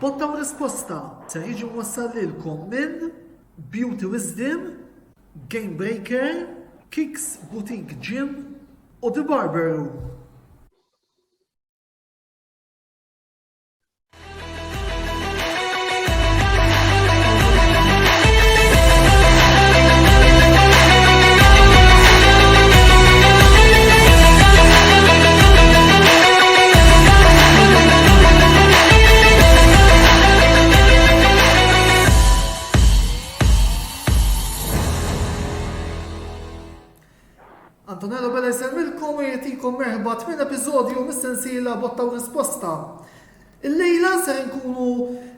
Botta u risposta se jiġi wassal lilkom minn Beauty Wisdom, Game Breaker, Kicks Boutique Gym u The Barber Room. Antonello Bella jsermilkom u jetikom merħba minn episodju mis-sensiela Botta u Risposta. Il-lejla ser nkunu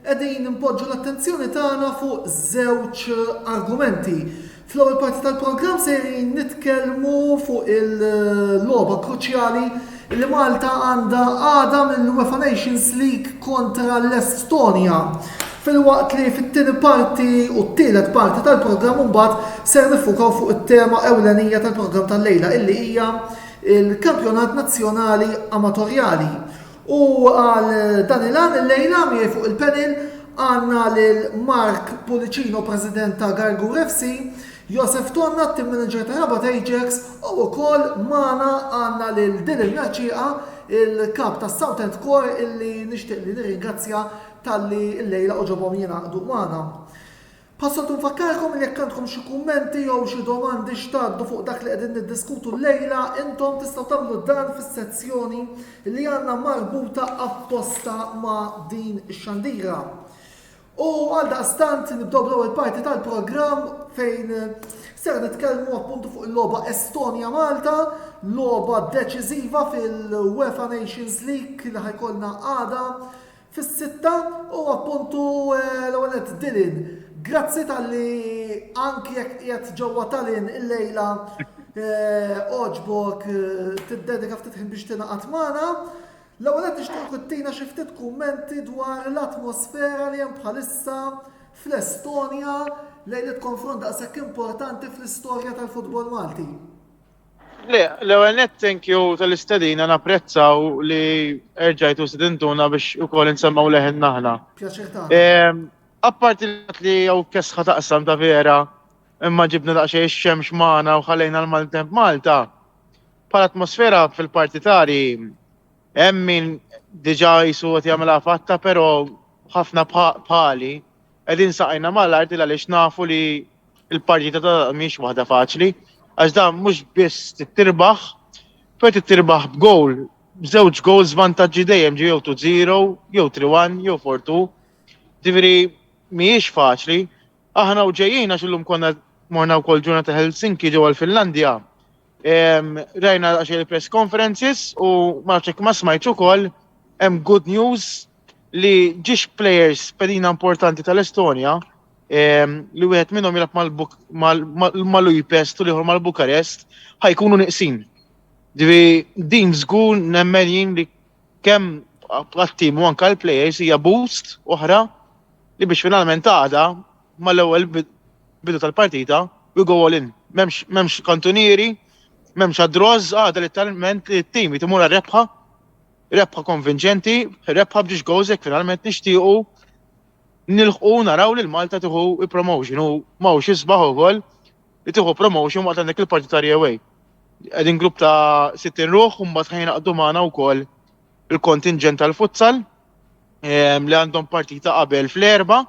qegħdin impoġġu l-attenzjoni tagħna fuq żewġ argumenti. Fl-ewwel parti tal-programm sejrin nitkellmu fuq il-logħba kruċjali li Malta għandha għada mill-UEFA Nations League kontra l-Estonja. Fil-waqt li fit-tieni parti u t-tielet parti tal-programm mbagħad ser nifukaw fuq it-tema ewlenija tal-programm tal-lejla illi hija il-Kampjonat Nazzjonali Amatorjali. U għal dan il-għan il-lejla miegħi fuq il-panel għandna lil Mark Pulicino, President ta' Gargur FC, Josef Tonna, Team Manager ta' Rabat Ajax, u wkoll magħna għandna lil Dylan Naċieqa, il-kap ta' Southend Core illi nixtieq li nirringrazzja tal-li l-lejla uġobhom jingħaqdu magħna. Passoltu nfakkarkom li jekk għandkom xi kummenti jew xi domandi x'tgħaddu fuq dak li qegħdin niddiskutu l-lejla, intom tistgħu tagħmlu dan fis-sezzjoni li għandna marbuta apposta ma' din ix-xandira. U għaldaqstant nibdew bl-ewwel parti tal-programm fejn ser nitkellmu appuntu fuq il-logħba Estonja-Malta, logħba deċiżiva fil-UEFA Nations League li ħajkollna għada fis-sitta u appuntu l-ewwel Dylan. Grazzi tal-li anki jekk qiegħed ġewwa Tallinn il-lejla oġbok tiddedika ftit ħin biex tingħaqad magħna. L-ewwel qed nixtieq tina xi ftit kummenti dwar l-atmosfera li hemm bħalissa fl-Estonja lejn it-konfront daqshekk importanti fl-istorja tal-futbol Malti. L-ewwel net thank you tal-istedina napprezzaw li erġajtu sidintuna biex ukoll insemmaw leħen aħna. Pjaċir tagħna. Apparti li jew kesħa taqsam ta' vera, imma ġibna daqsxejn ix-xemx magħna u ħallejna l-maltemp Malta. Bħala atmosfera fil-partitari hemm min diġà jisu qed jagħmilha fatta, però ħafna bħali qegħdin saqajna mal-art għaliex nafu li l-partita ta' mhix waħda faċli. Għax dan mhux biss tirbaħ, però tirbaħ b'gowl, b'żewġ goals vantaġġi dejjem ġew 2-0, jew 3-1, jew 4-2. Ġifieri mhijiex faċli. Aħna u ġejjin għax illum konna morna wkoll ġurnata Helsinki ġewwa l-Finlandja. Rajna għax il-press conferences u ma nafx hekk ma smajtx ukoll hemm good news li ġiex players pedina importanti tal-Estonja li wieħed minnhom jilgħab mal-Ujpest u liħor mal-Bukarest ħajkunu nieqsin. Din żgur nemmen jien li kemm għat-tim u anke l-players hija boost oħra li biex finalment għada mal-ewwel bidu tal-partita we go all in. M'hemmx kantunieri, m'hemmx adroż għada literalment it-tim jitimura rebħa konvinċenti, rebħa biex gowżek finalment nixtiequ nilħqu naraw li l-Malta tieħu promotion u m'hawnx isbaħ ukoll li tieħu promotion waqt għandek il-partitari away. Qegħdin grupp ta' 60 ruħ u mbagħad ħajnaqdu magħna wkoll il-kontingent tal-futsal li għandhom partita qabel fl-erba.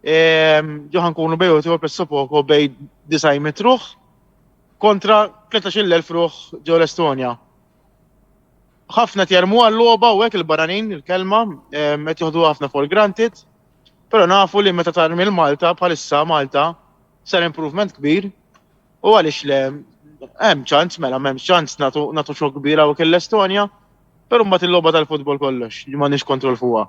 Ġo ħankunu bej u pressopoko bej 900 ruħ kontra 13,000 ruħ ġew l-Estonja. Ħafna tjarmu għall-logħba u hekk il-barranin il-kelma qed jieħdu ħafna for granted. Però nafu li meta tarmi l-Malta bħalissa Malta sar improvement kbir u għaliex le hemm ċans mela m'hemmx ċans nagħtu xogħol kbira u l-Estonja, però mbagħad il-logħba tal-futbol kollox li m'għandniex kontroll fuqha.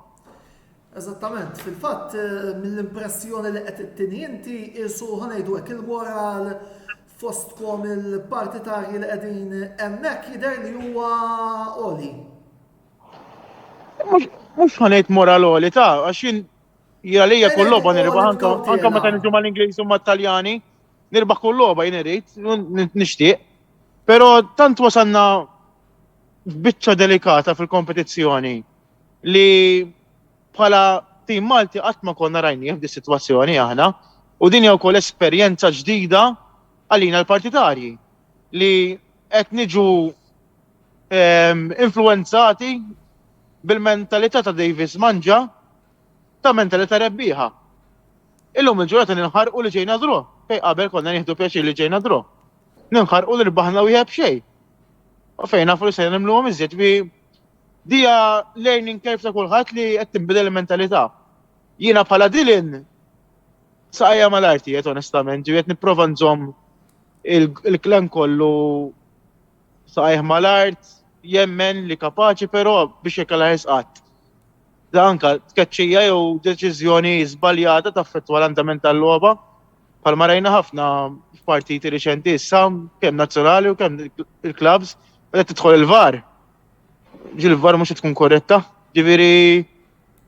Eżattament, fil-fatt mill-impressjoni li qed ittini inti isu ħanejdu hekk il-moral fostkom il-partitarji li qegħdin hemmhekk jidher li huwa għoli. Mhux ħanejt moral għoli għax jien jgħalija kull logħba nirbaħ anke meta niġu mal-Ingliż u mat-Taljani, nirbaħ kull logħba jien irid nixtieq. Però tant wasalna biċċa delikata fil-kompetizzjoni li bħala tim Malti qatt ma konna rajni f'di sitwazzjoni aħna u din hija wkoll esperjenza ġdida għalina l-partitarji li qed niġu influenzati bil-mentalità ta' Davis Manja ta' mentalità rebbieħa. Illum il-ġurnata ninħarqu li ġejna dru. Fej qabel konna nieħdu pjaċir li ġejna dru. Ninħarqu li rbaħna wieħed b'xejn. U fejn nafu li se nimluhom iżjed bi dija learning curve ta' kulħadd li qed tinbidel il-mentalità. Jiena bħala Dylan saqajja mal-arti qed onestament, qed nipprova nżomm il-klan kollu saqajja mal-art, jemmen li kapaċi però biex jekk qatt. Da anka tkeċċija jew deċiżjoni żbaljata taffettwa l-andament tal-logħba bħalma rajna ħafna f'partiti riċenti issa kemm nazzjonali u kemm il-klabs qed tidħol il-VAR. Il-VAR mhux tkun korretta. Ġifieri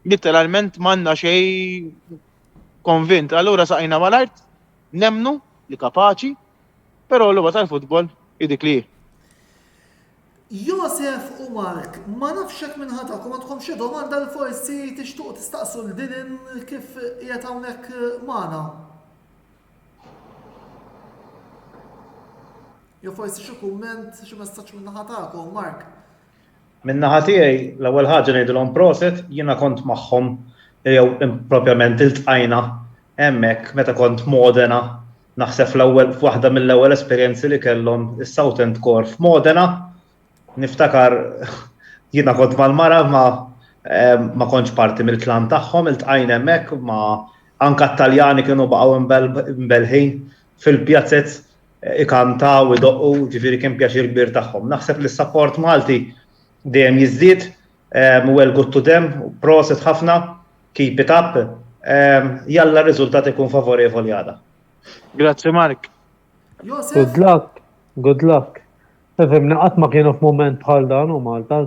literalment m'għandna xejn konvint. Allura saqajna mal-art, nemnu li kapaċi, però l-logħba tal-futbol dik li. Josef u Mark, ma nafxek minnħatakom għadkom xi domanda li forsi tixtuq tistaqsu l-Dylan kif qiegħed hawnhekk magħna. Jew forsi xi kumment, xi messaġġ minnħatakom, Mark. Min-naħa tiegħi l-ewwel ħaġa ngħidulhom proset, jiena kont magħhom jew propjament iltqajna hemmhekk meta kont Modena naħseb fl-ewwel f'waħda mill-ewwel esperjenzi li kellhom is-Southend Core f'Modena. Niftakar jiena kont mal-mara ma kontx parti mill-klan tagħhom, iltqajna hemmhekk ma anke Taljani kienu baqgħu imbelħin fil-pjazzett ikantaw idoqqu, ġifieri kien pjaċir kbir tagħhom. Naħseb li s-support Malti dejjem jiżdied, well good to them, proset ħafna, keep it up, jalla r-riżultat ikun favorevoli għada. Grazzi Mark. Josef. Good luck. Fimni qatt ma kienu f'mument bħal dan u Malta,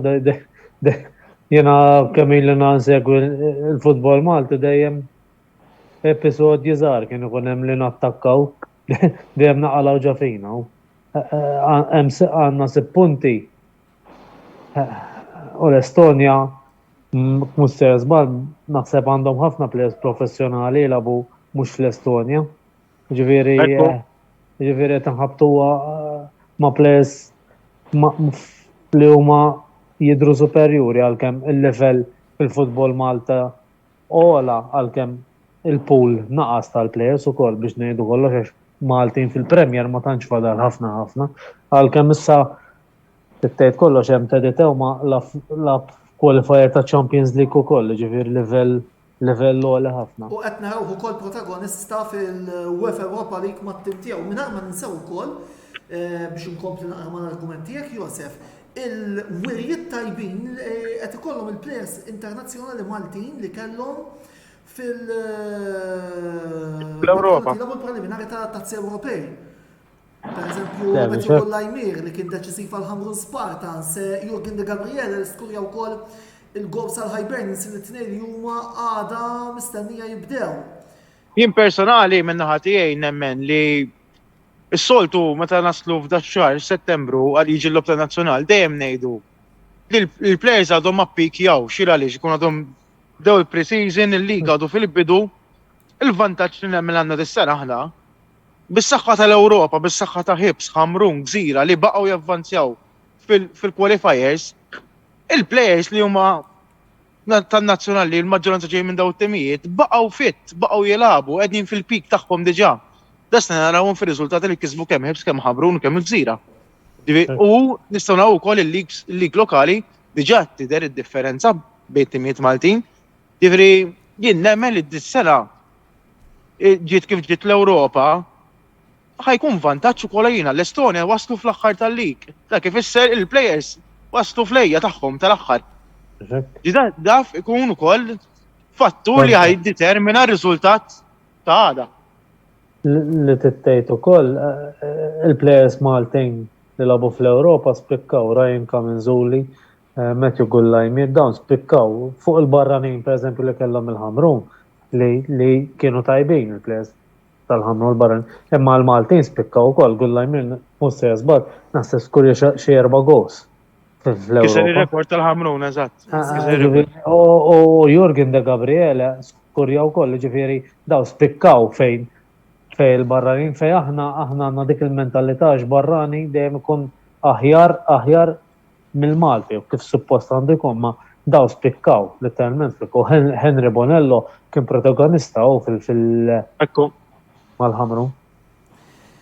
jiena kemm ili nsegwi l-futbol Malti dejjem episodji żgħar kienu ikun hemm li nattakkaw, dejjem naqalgħu ġa fina. Għandna 6 punti. U l-Estonja mhux se żball naħseb għandhom ħafna plejers professjonali jilagħbu mhux fl-Estonja. Ġifieri tinħabtuha ma' plejers li huma jidhru superjuri għalkemm il-level fil-futbol Malta ola għalkemm il-pool naqas tal-plejers ukoll biex ngħidu kollox għax Maltin fil-Premier ma tantx fadal ħafna għalkemm issa tgħid kollox hemm teditew ma la qualifier ta' Champions League ukoll, ġifier livell ogħla ħafna. U qed narawh ukoll protagonista fil-UEFA Europa League mat-tim tiegħu mingħajr ma ninsew ukoll biex inkompli naqra mal-argument tiegħek Josef, il-wirjiet tajbin qed ikollhom il-plejers internazzjonali Maltin li kellhom fl-Ewropa. Preliminari ta' tazzi Ewropej. Per eżempju, Matthew Kollajmir li kien deċisiv għal Hamrun Spartans, Jurgen de Gabriele li skurja wkoll il-gols għal Hibernians li t-tnejn li huma għada mistennija jibdew. Jien personali minn naħa tiegħi nemmen li s-soltu meta naslu f'dax xahar Settembru għal jiġi l-Logħba Nazzjonali dejjem ngħidu li l-plejers għadhom ma ppikjaw xi għaliex ikun għadhom dew il-pre-season il-liga għadu fil-bidu il-vantaġġ li nemmel għandna dis-sena aħna bis-saħħa tal-Ewropa, bis-saħħa ta' Hibs, Hamrun, Gżira li baqgħu javvanzjaw fil-qualifiers, il-plejers li huma tan-nazzjonali l-maġġoranza ġej minn daw it-timijiet baqgħu fit, baqgħu jilagħbu qegħdin fil-pik tagħhom diġà. Dasna narawhom fir-riżultati li kisbu kemm Hibs, kemm Hamrun, kemm il-Gżira. U nistgħu naraw ukoll il-lig lokali diġà tidher id-differenza bejn timijiet Maltin. Ġifieri jien nemmen li dis-sena ġiet kif ġiet l-Ewropa ħajkun vantaġġ ukoll għalina l-Estonja waslu fl-aħħar tal-lig. Dak ifisser il-plejers waslu flejja tagħhom tal-aħħar. Daf ikun ukoll fattur li ħajdetermina r-riżultat ta' għada. Li tittejt ukoll il-plejers Maltin li labu fl-Ewropa spikkaw Ryan Kaminzuli, Matthew Kollajmir, dawn spikkaw fuq il-barranin pereżempju li kellhom il-Hamrun li kienu tajbin il-plejers tal-Hamrun l-barranin. Imma l-Maltin spikkaw ukoll Kollajmir mhux se żball naħseb skurja xi 4 gols Kiser il-rekord tal-ħamrun, eżatt. U Jurgen de Gabriele skurja wkoll ġifieri daw spikkaw fejn il-barranin fejn aħna għandna dik il-mentalità barrani dejjem ikun aħjar mill-Malti u kif suppost għandu jkun ma daw spikkaw letteralment spikkaw. Henry Bonello kien protagonista u Ekku. mal-ħamru.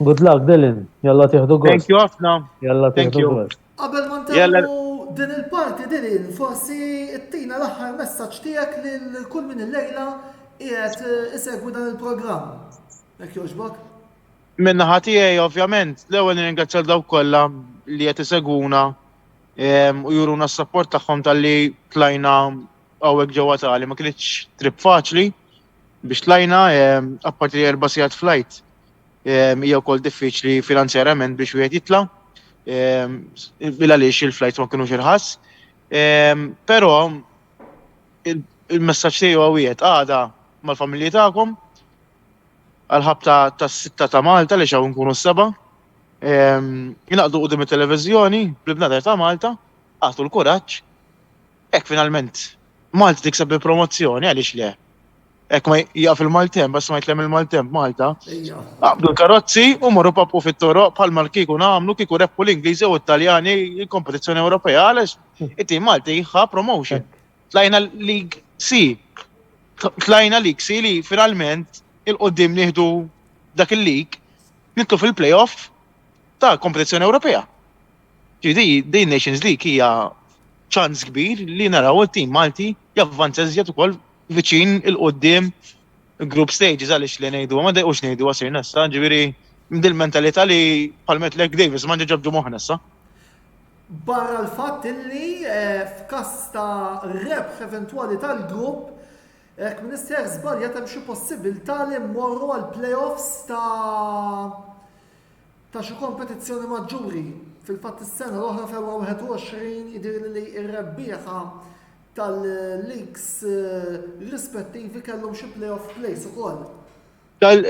Good luck, Dylan. Jalla tieħdu gost. Thank you ħafna. Jalla Thank tieħdu you. gost. Qabel ma ntemmu din il-parti din, forsi ttina l-aħħar messaġġ tiegħek lil kull min il-lejla qiegħed isegwi dan il-programm. Hekk jogħġbok? Minna ħatijaj, ovvjament, l-ewwel nirringrazzja dawk kollha li qed isegwuna u juruna s-support tagħhom tal-li tlajna hawnhekk ġewwa tali. Ma kienx trip faċli biex tlajna apparti li 4 sigħat flight. Hija wkoll diffiċli finanzjarament biex wieħed jitla' għaliex il-flights ma kinux irħas. Però il-messaġġ tiegħu għawiet għada mal-familji tagħkom għal-ħabta tas-6 ta' Malta li xaw nkunu s-7. Jinaqdu qudiem it-televiżjoni bl-bnader ta' Malta, għatu l-kuraġġ. Hekk finalment Malta tikseb il-promozzjoni għaliex le. Hekk ma jaqaf il-Maltemp, bas ma jitlem il-Maltemp Malta. Għabdu l-karozzi u morru papu fit-toroq bħalma kieku nagħmlu kieku reppu l-Ingliżi u l-Taljani il-kompetizzjoni Ewropea għaliex it-tim Malti jieħħa promotion. Tlajna League C. Tlajna League C li finalment il-qoddim nieħdu dak il-league nitlu fil-playoff ta' kompetizzjoni Ewropea. Ġidi Nations League hija ċans kbir li naraw il-tim Malti javvanza żjed ukoll viċin il-qoddim group stages għaliex li ngħidu ma dejqux ngħidu għasir nessa, ġifieri mdil-mentalità li bħalmet Lek Davis ma ġabġu moħħ nessa. Barra l-fatt illi f'każ ta' rebħ eventwali tal-grupp Minister żbalja hemm xi possibilità li mmorru għal playoffs ta' xi kompetizzjoni maġġuri. Fil-fatt is-sena l-oħra fewwa 21 jidher li r-rebbieħa tal-leagues rispettivi kellhom xi playoff place ukoll.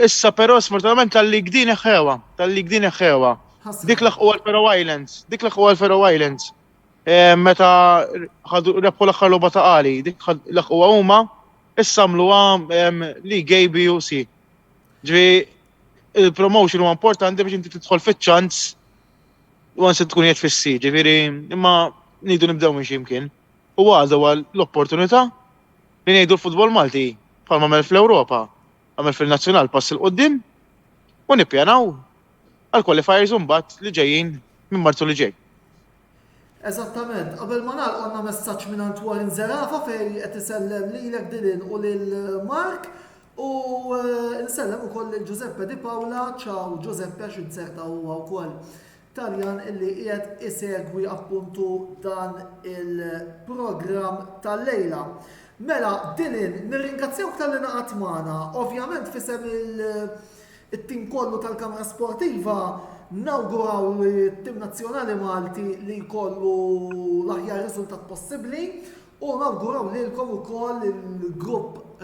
Issa però sfortunatament tal-league din eħħewa. Dik laħqu għal-Faroe Islands. Meta rebħu l-aħħar logħba ta' qali, dik laħqu huma issa għamluha li BUC. Ġifieri il-promotion huwa importanti biex inti tidħol fiċ-ċans once tkun qiegħed fis-si. Ġifieri imma nidu nibdew minn x'imkien. U għadha l-opportunità li ngħidu l-futbol Malti bħalma għamel fl-Ewropa, għamel fil-nazzjonal pass il-qoddim u nippjanaw għal-qualifiers mbagħad li ġejjin minn Marzu li ġej. Eżattament, qabel ma nagħlqu għandna messaġġ minn Warren Zerafa fejn qed isellem lilek Dylan u lil Mark u nsellem ukoll lil Giuseppe Di Paola, ċaw Giuseppe x'inserta huwa wkoll Taljan illi qiegħed isegwi appuntu dan il-programm tal-lejla. Mela, Dylan, nirringrazzjawk tal-li naqgħod magħna. Ovvjament fisem it-tim kollu tal-Kamra Sportiva nawguraw it-tim nazzjonali Malti li jkollu l-aħjar riżultat possibbli u nawguraw lilkom ukoll il-grupp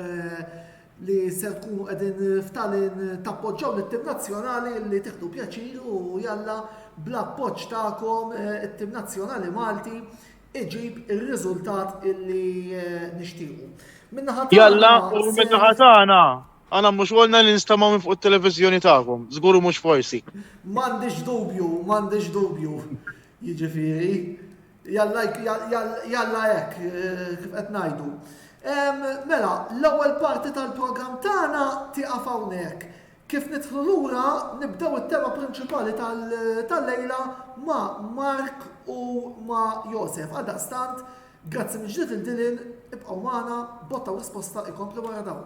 li se tkunu qegħdin f'Tallinn tappoġġaw lit-tim nazzjonali li tieħdu pjaċir u jalla bl-appoġġ tagħkom it-tim nazzjonali Malti iġib ir-riżultat illi nixtiequ. Jalla u minnaħa tagħna għana mhux għolna li nistamaw minn fuq it-televiżjoni tagħkom, żguru mhux forsi. M'għandix dubju. Jiġifieri jalla hekk kif qed ngħidu. Mela, l-ewwel parti tal-programm tagħna tieqaf hawnhekk. Kif nidħlu lura nibdew it-tema prinċipali tal-lejla ma' Mark u ma' Josef. Għaldaqstant, grazzi minn ġdid il-Dylan, ibqgħu magħna, botta u risposta ikomplu wara dawn.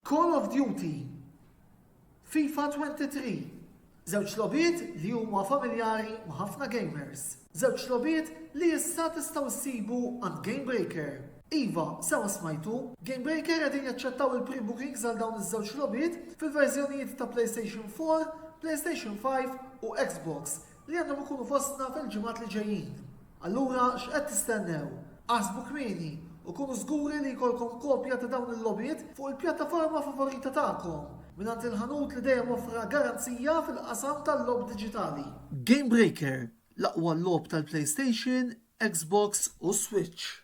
Call of Duty FIFA 23. Żewġ logħbiet li huma familjari ma' ħafna gamers. Żewġ logħbiet li issa tistgħu ssibu għand Gamebreaker. Iva, sewa smajtu, Gamebreaker qegħdin jaċċettaw il-pre-bookings għal dawn iż-żewġ logħbiet fil-verżjonijiet ta' PlayStation 4, PlayStation 5 u Xbox li għandhom ikunu fostna fil-ġimgħat li ġejjin. Allura x'qed tistennew? Qasbu kmieni u kunu żguri li jkollkom kopja ta' dawn il-logħbiet fuq il-pjattaforma favorita tagħkom mingħand il-ħanut li dejjem offra garanzija fil-qasam tal-logħb diġitali. Game Breaker, l-aqwa logħb tal-PlayStation, Xbox u Switch.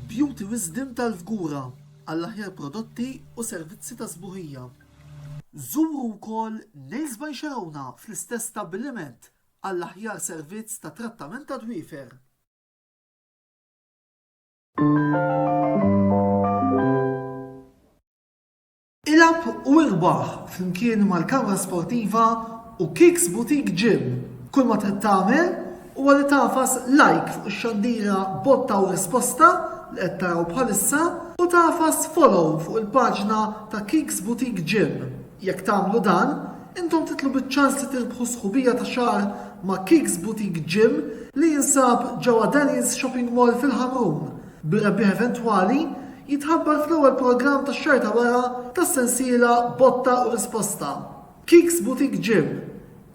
Beauty Wisdom tal-Fgura għall-aħjar prodotti u servizzi ta' sbuħija. Żuru wkoll Nails by Sharona fl-istess stabbiliment għall-aħjar servizz ta' trattament ta' dwiefer. Ilab u irbaħ flimkien mal-kamra sportiva u Kicks Boutique Gym. Kull ma trid tagħmel huwa li tafas like fuq ix-xandira botta u risposta li qed taraw bħalissa u tafas follow fuq il-paġna ta' Kicks Boutique Gym. Jekk tagħmlu dan, intom titlu biċ-ċans li tirbħu sħubija ta' xahar ma' Kicks Boutique Gym li jinsab ġewwa Denny's Shopping Mall fil-Ħamrun. Bir-rebbieħ eventwali jitħabbar fl-ewwel programm tax-xahar ta' wara tas-sensiela botta u risposta. Kicks Boutique Gym,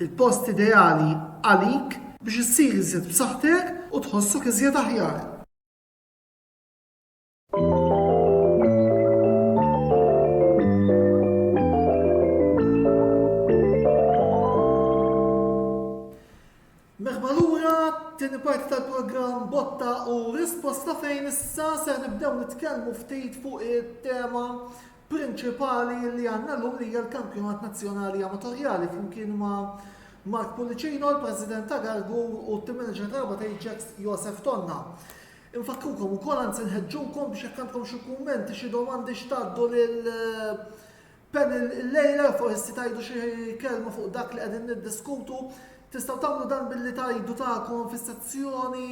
il-post ideali għalik biex issir iżjed b'saħħtek u tħossok iżjed aħjar. Merħba lura tieni parti tal-programm Botta u Risposta fejn issa ser nibdew nitkellmu ftit fuq it-tema prinċipali li għandna llum li hija l-Kampjonat Nazzjonali Amatorjali flimkien ma' Mark Pulicino, il-President ta' Gargur u t-Manager ta' Ajax Josef Tonna. Infakrukom ukoll anzi nħeġġukom biex jekk għandkom xi kummenti, xi domandi x'tgħaddu lil panel il-lejla forsi tgħidu xi kelma fuq dak li qegħdin niddiskutu, tistgħu tagħmlu dan billi tgħidu tagħkom fis-sezzjoni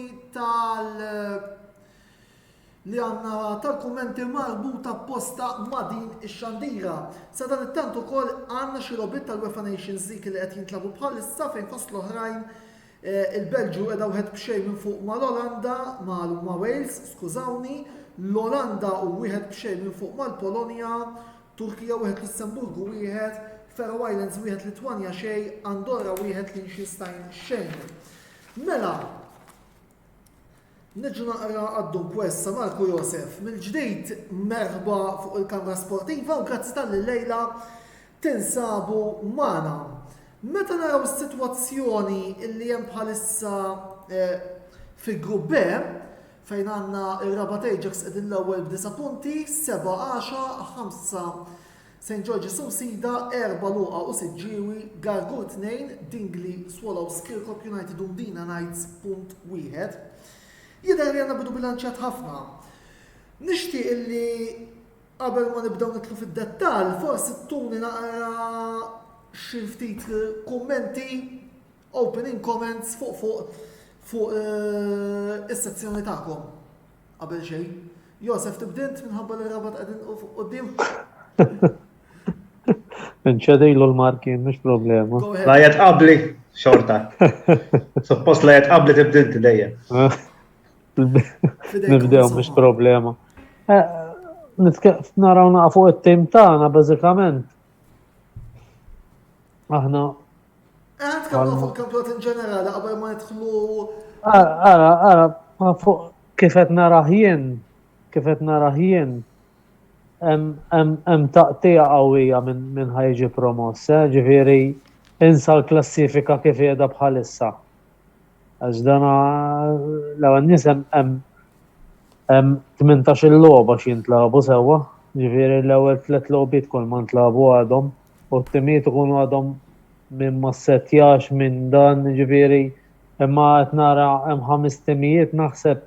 li għandna tal-kummenti marbuta apposta ma' din ix-xandira. Sa dan it-tant ukoll għandna xi logħbiet tal-UEFA Nations League li qed jintlabu bħalissa fejn fost l-oħrajn il-Belġu qiegħda wieħed b'xejn minn fuq mal-Olanda ma' Wales, skużawni, l-Olanda u wieħed b'xejn minn fuq mal-Polonja, Turkija wieħed Lussemburgu wieħed, Faroe Islands wieħed Litwanja xejn, Andorra wieħed Liechtenstein xejn. Mela, niġu naqra għaddu kwessa Marku Josef, mill-ġdejt merħba fuq il-Kamra Sportiva u grazzi tal-li lejla tinsabu magħna. Meta naraw is-sitwazzjoni illi hemm bħalissa fi grupp B fejn għandna ir-Rabat Ajax qegħdin l-ewwel b'9 punti, 7-10, 5 St. George's Sida, 4 Luqa u 6 Ġiewi, Gargur 2, Dingley, Swallows, Kirkop United u Mdina Knights punt 1. Jidher li għandna bidu bilanċjat ħafna. Nixtieq illi qabel ma nibdew nitlu fid-dettall, forsi ttuni naqra xi ftit kummenti, opening comments fuq is-sezzjoni tagħkom. Qabel xejn. Josef tibdint minħabba li Rabat qegħdin quddiem. Nċedejlu l-markin, mhux problema. La jgħid qabli xorta. Suppost la jgħid qabli tibdinti dejjem. Nibdew mhux problema. Naraw naqfu it-tim tagħna bażikament. Aħna Tkellmu fuq il-kampjonat in ġenerali qabel ma nidħlu. Ara fuq kif qed naraħ jien hemm taqtija qawwija minn ħajġi promoss, ġifieri insa l-klassifika kif qiegħda bħalissa. Għax dana l-ewwel nies hemm 18 logħba xi jintlabu sewwa, ġifieri l-ewwel 3 logħbiet kull ma ntlabu għadhom u t-timiet ikunu għadhom minn ma 17 minn dan, ġifieri imma qed nara hemm 5 timijiet naħseb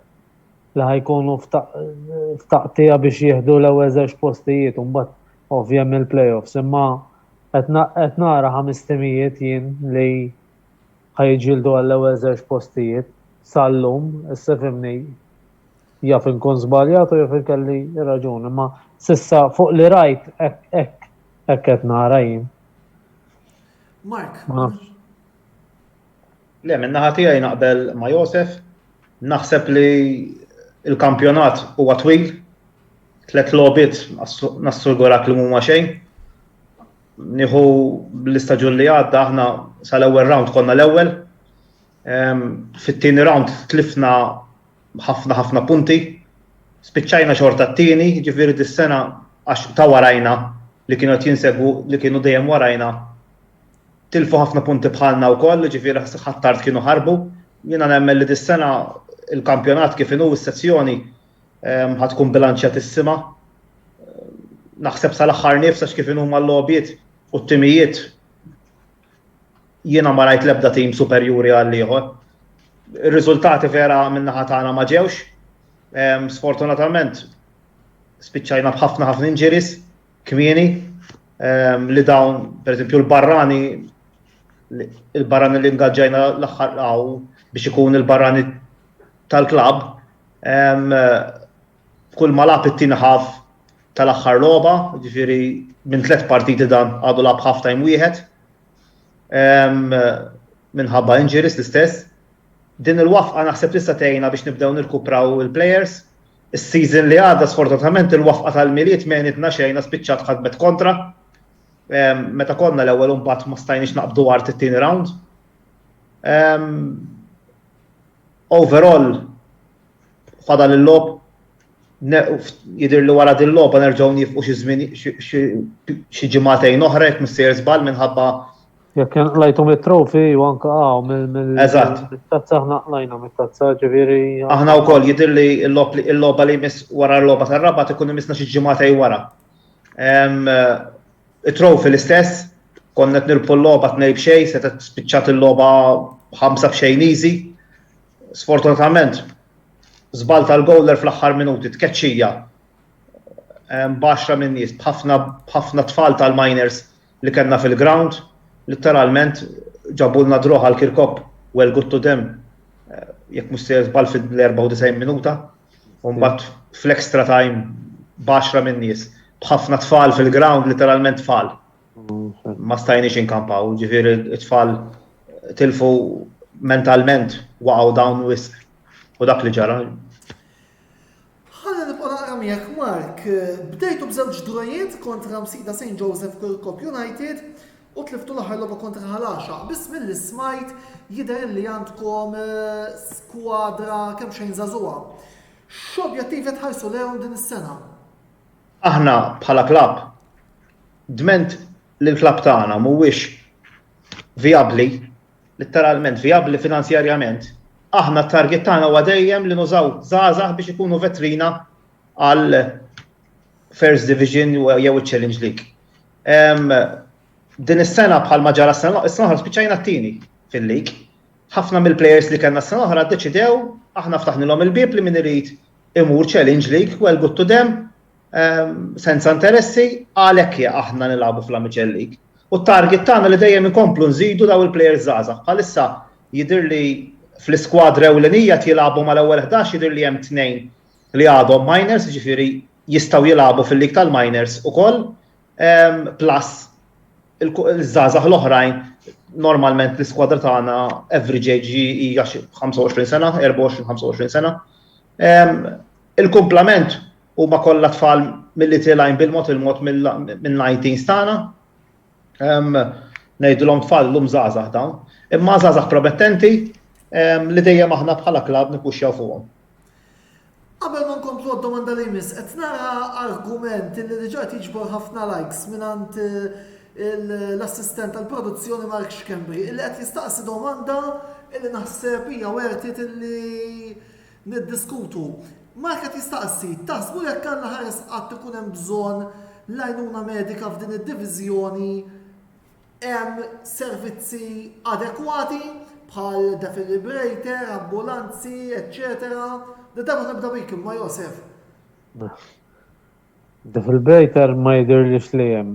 li ħajkunu f'taqtija biex jieħdu l-ewwel 2 postijiet u mbagħad ovvja mill-playoffs, imma qed nara 5 timijiet jien li ħajġildu għall-ewwel żewġ postijiet sal-lum, issa fimni jaf inkun żbaljat u jaf ikelli raġun, imma sissa fuq li rajt hekk qed nara jien. Mark, Ma Le, minna ħatijaj naqbel ma' Josef, naħseb li il-kampjonat huwa twil, 3 logħbiet nassurgurak li mhuma xejn. Nieħu l-istaġun li għadda aħna sal-ewwel round konna l-ewwel. Fit-tieni round tlifna ħafna punti. Spiċċajna xorta t-tieni, ġifieri dis-sena għax ta' warajna li kienu qed jinsegwu li kienu dejjem warajna. Tilfu ħafna punti bħalna wkoll, ġifieri ħattart kienu ħarbu. Jiena nemmen li dis-sena il-kampjonat kif inhu s-sezzjoni ħatkun bilanċjatissima. Naħseb sal-aħħar nifsax kif inhuma l-logħbiet u t-timijiet jiena ma rajt l-ebda tim superjuri għal ieħor. Ir-riżultati vera min-naħa tagħna ma ġewx. Sfortunatament spiċċajna b'ħafna injuries kmieni li dawn pereżempju l-barrani li ingaġġajna l-aħħar biex ikun il-barrani tal-klabb kull ma lab it-tieni ħaf tal-aħħar logħba, ġifieri minn 3 partiti dan għadu lab half time wieħed minħabba injuries l-istess. Din il-wafqa naħseb tista' tgħinna biex nibdew nirkupraw il-players. Is-season li għadda sfortunatament il-wafqa tal-miliet m'għenitna xejn spiċċat ħadmet kontra. Meta konna l-ewwel imbagħad ma stajniex naqbdu wara it-tieni round. Overall fadal il-logħb jidher li wara din logħba nerġgħu nifqu xi żmien xi ġimagħtejn oħra jekk missier żball minħabba jekk lajthom it-trofi u anke mit-tazza aħna qlajna mit-tazza ġifieri. Aħna wkoll jidher li l-logħba li jmiss wara l-logħba tar-raba ikun imissna xi ġimagħtejn wara. It-trofi l-istess, konna qed nirpu l-logħba 2 b'xejn, se spiċċat il-logħba 5 b'xejn easy. Sfortunatament żball tal-gowler fl-aħħar minuti tkeċċija b'10 min nies b'ħafna tfal tal-miners li kellna fil-ground, letteralment ġabulna droħ għal Kirkop, well good to them, jekk mhux se żball fil-94 minuta, u mbagħad fl-extra time b'10 min nies. B'ħafna tfal fil-ground, letteralment tfal. Ma stajniex inkampaw, ġifieri t-tfal tilfu mentalment waqgħu dawn wisq. U dak li ġara. Ħalli nibqa' naqra miegħek Mark, bdejtu b'żewġ drojiet kontra msida St. Joseph Kirkop United u tliftu l-aħħar logħba kontra ħalaxa. Biss milli smajt jidher li għandkom skwadra kemm xejn żagħżugħa. X'objettivi tħarsu lehom din is-sena? Aħna bħala klabb dment li l-klabb tagħna mhuwiex vijabbli, letteralment vijabbli finanzjarjament. Aħna t-target tagħna huwa dejjem li nużaw żgħażagħ biex ikunu vetrina għal First Division jew il-Challenge League. Din is-sena bħalma ġara s-sena oħra spiċċajna t-tieni fil-league. Ħafna mill-plejers li kellna s-sena oħra ddeċidew aħna ftaħnilhom il-bieb li min irid imur Challenge League, well good to them. Senza interessi għalhekk aħna nilagħbu fl-Amiċel League. U t-target tagħna li dejjem inkomplu nżidu daw il-plejers żgħażagħ. Bħalissa jidher li fl-iskwadra ewlenija jilagħbu mal-ewwel 11 jidher li hemm 2 li għadhom minors, ġifieri jistgħu jilagħbu fil-lig tal-minors ukoll, plus il-żgħażagħ l-oħrajn normalment l-iskwadra tagħna average age hija 25 sena, 24-25 sena. Il-kumplament huma kollha tfal mill-little line bil-mod il-mod mill-19 tagħna. Ngħidulhom tfal lum żgħażagħ dawn. Imma żgħażagħ promettenti li dejjem aħna bħala klabb nippuxxjaw fuqhom. Qabel ma nkomplu d-domanda li jmiss, qed nara argument li diġà tiġbor ħafna likes mingħand l-assistent tal-produzzjoni Mark Xkembri, illi qed jistaqsi domanda illi naħseb hija wertit illi niddiskutu. Mark qed jistaqsi, taħsbu jekk għandna ħares qatt ikun hemm bżonn l-għajnuna medika f'din id-diviżjoni hemm servizzi adekwati bħal defibrillator, ambulanzi, eccetera. Dabba nibda bik imma Josef. Defibrillator ma jidhirlix li hemm.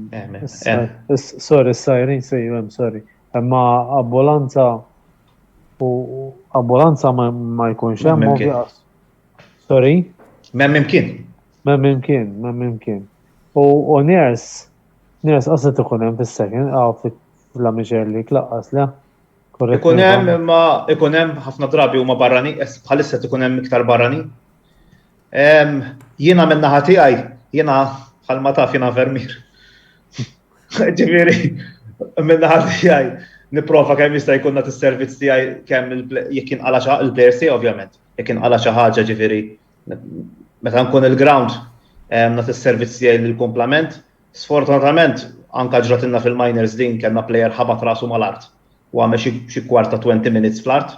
Sorry, s-sajrin sejju hemm, sorry. Imma ambulanza U ambulanza ma jkunx hemm M'hemm imkien. ovvja. Sorry? M'hemm imkien. M'hemm imkien. U niers qaset ikun hemm fis-second fl-Amiċer li tlaqqas le. Ikun hemm imma ikun hemm ħafna drabi huma barrani, bħalissa ikun hemm iktar barrani. Jiena minn naħa tiegħi, jiena bħalma taf jiena vermier. Ġifieri minn naħa tiegħi nipprova kemm jista' jkun nagħti is-servizz tiegħi kemm jekk inqala il-players tiegħi ovvjament. Jekk inqala xi ħaġa ġifieri meta nkun il-ground nagħti is-servizz tiegħi lill-kumplament. Sfortunatament anke ġratilna fil-minors din kellna plejer ħabat rasu mal-art u għamel xi kwarta 20 minutes fl-art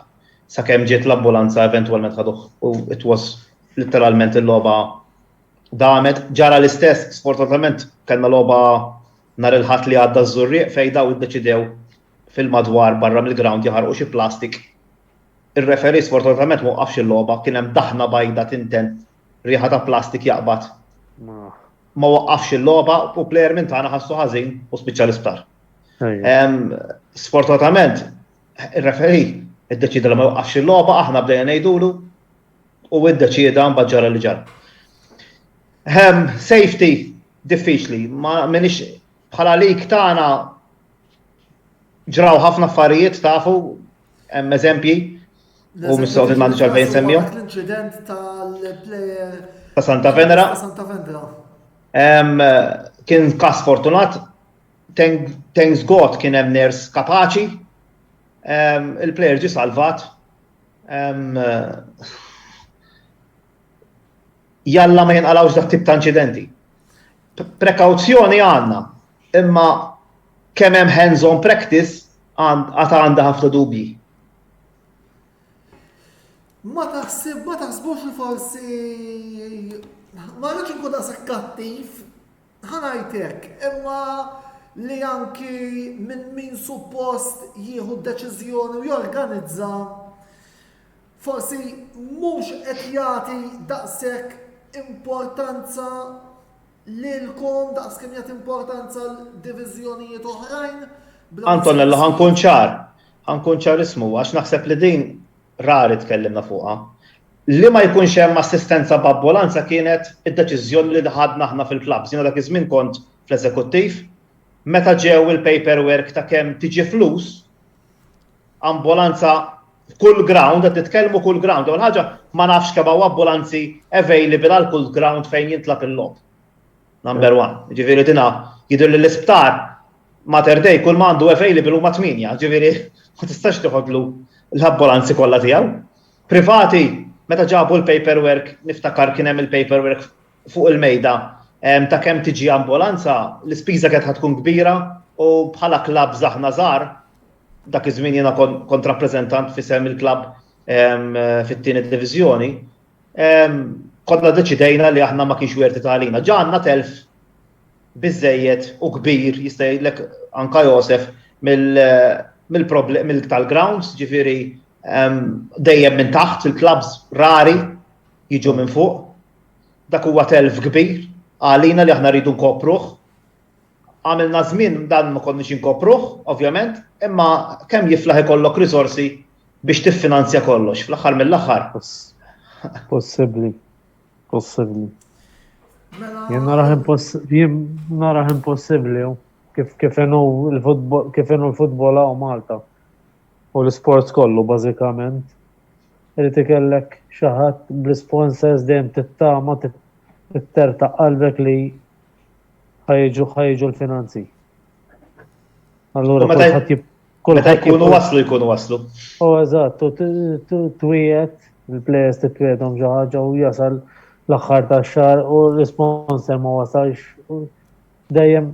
sakemm ġiet l-ambulanza eventwalment ħaduh u it was literalment il-logħba damet. Ġara l-istess, sfortunatament kellna logħba nhar il-ħadd li għadda żurrieq fejn daw iddeċidew fil-madwar barra mill-ground jaħarqu xi plastik. Ir-referi sfortunatament ma waqafx il-logħba, kien hemm daħna bajda tintent rieħa ta' plastik jaqbad. Ma waqqafx il-logħba u plejer minn tagħna ħassu ħażin u spiċċa l-isptar. Sfortunatament ir-referi iddeċida li ma waqafx il-logħba, aħna bdejna ngħidulu u iddeċida mbagħad ġara li ġara. Safety diffiċli, ma minix bħala lik tagħna ġraw ħafna affarijiet tafu hemm eżempji u mis-sawt il-manager fejn semmihom. L-inċident tal-plejer ta' Santa Venera. Kien każ fortunat, thanks God kien hemm ners kapaċi, il-plejer ġie salvat. Jalla ma jinqalawx dak tip ta' inċidenti. Prekawzjoni għandna, imma kemm hemm hands-on practice għandha ħafna dubji. Ma taħsbux li forsi ma rridx inkun daqshekk kattiv, ħanajtek, imma li anki minn min suppost jieħu d-deċiżjoni u jorganizza forsi mhux qed jagħti daqshekk importanza lilkom daqskemm jagħti importanza l-diviżjonijiet oħrajn. Antonella ħankun ċar ismu għax naħseb li din rari tkellimna fuqha. Li ma jkunx hemm assistenza b'ambulanza kienet id-deċiżjoni li ħadna aħna fil-klabs. Jiena dak iż-żmien kont fl-eżekuttiv, meta ġew il-paperwork ta' kemm tiġi flus, ambulanza kull ground, qed titkellmu kull ground. Ewwel ħaġa ma nafx kemm hawn ambulanzi available għal kull ground fejn jintlab il-logħb. Number one. Ġifieri dina jidher li l-isptar Mater Dei kull ma għandu available huma 8, ġifieri ma tistax tieħodlu l-ambulanzi kollha tiegħu. Privati meta ġabu l-paperwork, niftakar kien hemm il-paperwork fuq il-mejda ta' kemm tiġi ambulanza, l-ispiża kienet tkun kbira u bħala klabb aħna żgħar, dak iż-żmien jiena kont rappreżentant fisem il-klabb fit-tieni diviżjoni, konna deċidejna li aħna ma kienx werti tagħlina. Ġanna telf biżejjed u kbir jista' jgħidlek anka Josef mill tal-grounds, ġifieri dejjem minn taħt il-klabs rari jiġu minn fuq. Dak huwa telf kbir għalina li aħna rridu nkopruh. Għamilna żmien dan ma konniex inkopruh, ovvjament, imma kemm jiflaħ ikollok risorsi biex tiffinanzja kollox fl-aħħar mill-aħħar. Possibbli. Jien naraħ impossibbli kif inhu l-futbol hawn Malta. U l-sports kollu bażikament. Irid ikellek xi ħadd bl-sponsors dejjem tittama tittertaq qalbek li ħajġu l-finanzi. Allura meta jkunu waslu. Eżatt, twiet il-plejers titwiedhom xi ħaġa u jasal l-aħħar tax-xahar u l-sponsor ma wasalx. Dejjem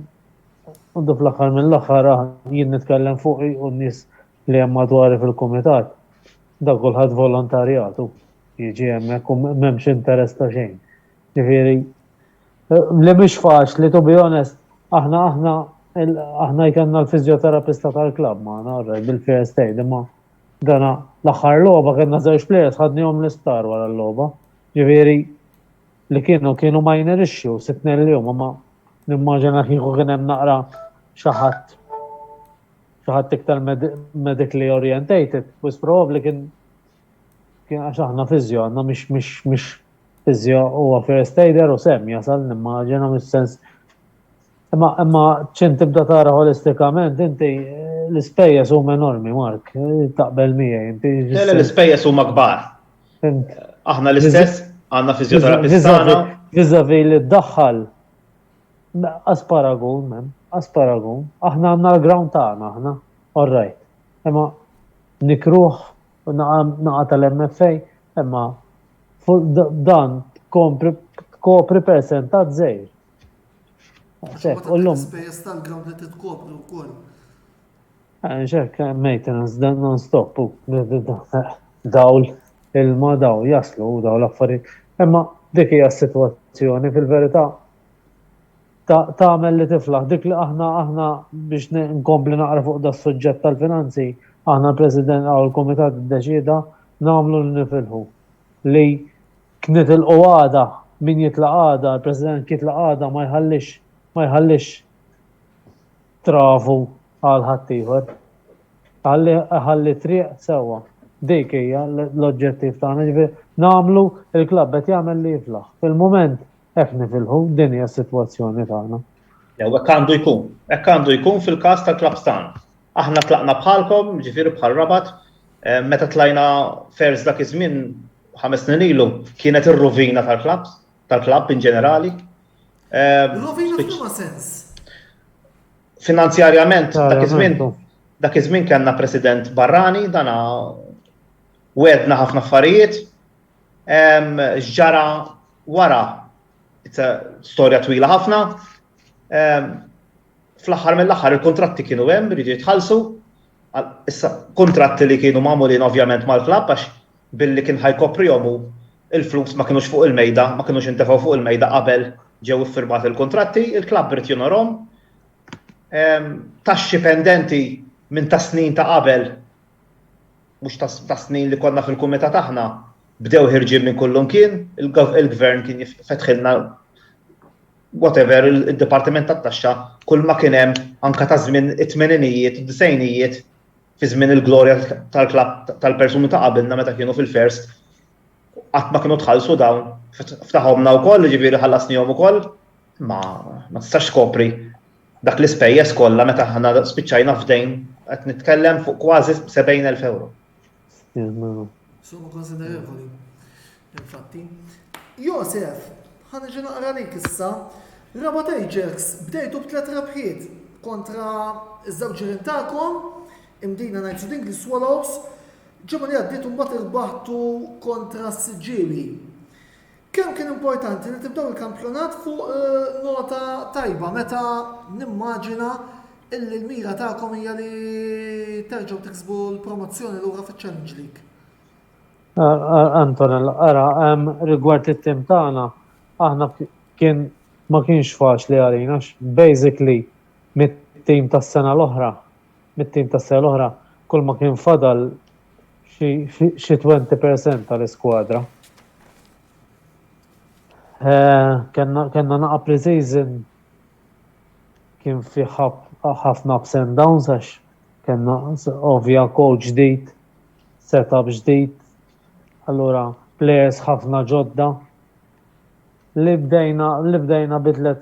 undu fl-aħħar mill-aħħar jien nitkellem fuqi u n-nies li hemm madwari fil-kumitat. Dak kulħadd volontarjatu. Jiġi hemmhekk u m'hemmx interess ta' xejn. Ġifieri li mhix faċli to be honest, aħna jkollna l-fiżjoterapista tal-klabb magħna bil-fair state, imma dana l-aħħar logħba kellna żewġ plejers ħadnihom l-istar wara l-logħba. Ġifieri li kienu minor issue, sitnellihom, imma nimmaġina kieku kien hemm naqra xi ħadd ħadd iktar medically orientated, was probably kien għax aħna fiżjo għandna mhix fiżjo huwa first aider u sem jasal nimmaġina mis-sens. Imma ċin tibda tara holistikament inti l-ispejjeż huma enormi, Mark, taqbel miegħi inti. L-ispejjeż huma kbar. Aħna l-istess għandna fiżjoterapistana. Viżavi li ddaħħal asparagun, aħna għandna l-ground tagħna aħna, all right. Imma nikruh naqa tal-MFA, imma dan kopri percentat żgħir. L-ispejjeż tal-ground li titkopri wkoll. Ċerk, maintenance non-stop, dawl ilma daw jaslu daw l-affarijiet. Imma dik hija s-sitwazzjoni fil-verità tagħmel li tiflaħ dik li aħna biex nkompli naqra fuq da s-suġġett tal-finanzi, aħna l-President għaw l-Komitat id-deċida nagħmlu li nifilħu li kienet il-qogħada min jitlaq għada, il-President jitlaq għada ma jħallix trafu għal ħaddieħor. Ħalli triq sewwa. Dik hija l-oġġettiv tagħna, ġifieri nagħmlu il-klabb qed jagħmel li jiflaħ. Fil-mument hekk nifilħu din hija s-sitwazzjoni tagħna. Jew hekk għandu jkun fil-każ tal-klabb tagħna. Aħna tlaqna bħalkom, ġifieri bħal Rabat, meta tlajna fers dak iż-żmien 5 snin ilu kienet ir-rovina tal-klabb in ġenerali. Rovina f'liema sens? Finanzjarjament dak iż-żmien kellna President Barrani, dana wedna ħafna affarijiet. Ġara wara storja twila ħafna. Fl-aħħar mill-aħħar il-kontratti kienu hemm iridu jitħallsu. Issa kontratti li kienu magħmulin ovvjament mal-klabb għax billi kien ħajkoprihom il-flus ma kinux fuq il-mejda, ma kinux intefgħu fuq il-mejda qabel ġew iffirmat il-kontratti, il-klabb irid jonorhom. Taxxi pendenti minn ta' snin ta' qabel, mhux ta' snin li konna fil-kumitat aħna, bdew ħirġien minn kullum kien, il-gvern kien fetħilna whatever il-Dipartiment tat-Taxxa kull ma kien hemm anke ta' żmien it-tmeninijiet, id-disejnijiet fi żmien il-glorja tal-klabb tal-persuni ta' qabilna meta kienu fil-first qatt ma kienu tħallsu dawn, ftaħhomna wkoll, ġifieri ħallasnihom ukoll, ma tistax tkopri dak l-ispejjeż kollha meta aħna spiċċajna f'dejn qed nitkellem fuq kważi 70,000 euro. Sono konsiderevoli. Infatti. Josef, ħanġi naqra lik issa, Rabat Ajax bdejtu b'3 rebħiet kontra iż-żewġ ġirien tagħkom, imdina ngħidu din li Swallows, ġimgħa li għaddiet mbagħad irbaħtu kontra s-Siġġieli. Kemm kien importanti li tibdew il-kampjonat fuq nota tajba meta nimmaġina illi l-mira tagħkom hija li terġgħu tiksbu l-promozzjoni lura fiċ-Challenge League. Antonella, ara, rigward it-tim tagħna, aħna ma kienx faċli għalina, basically mit-tim tas-sena l-oħra, kull ma kien fadal xi 20% tal-iskwadra. Kenna naqa pre-season kien fi ħafna ups and downs għax kenna ovvja coach ġdid, setup ġdid, allura players ħafna ġodda. Li bdejna bit-3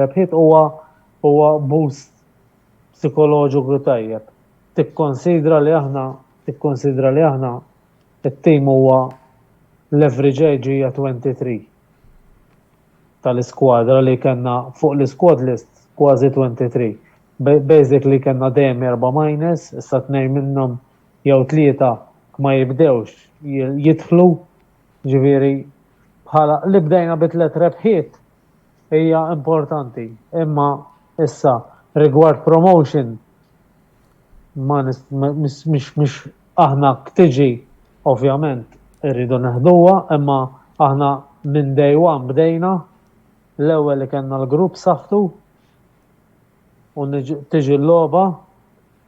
rebħiet huwa boost psikoloġiku tajjeb. Tikkonsidra li aħna it-tim huwa l-average age hija 23 tal-iskwadra li kellna fuq l-squad list kważi 23. Basically kellna dejjem 4 minus, issa 2 minnhom jew 3 ma jibdewx jidħlu. Ġifieri bħala li bdejna bit-3 rebħiet hija importanti, imma issa rigward promotion mhix aħna tiġi ovvjament irridu neħduha, imma aħna minn day one bdejna l-ewwel li kellna l-grupp saħħtu u tiġi l-logħba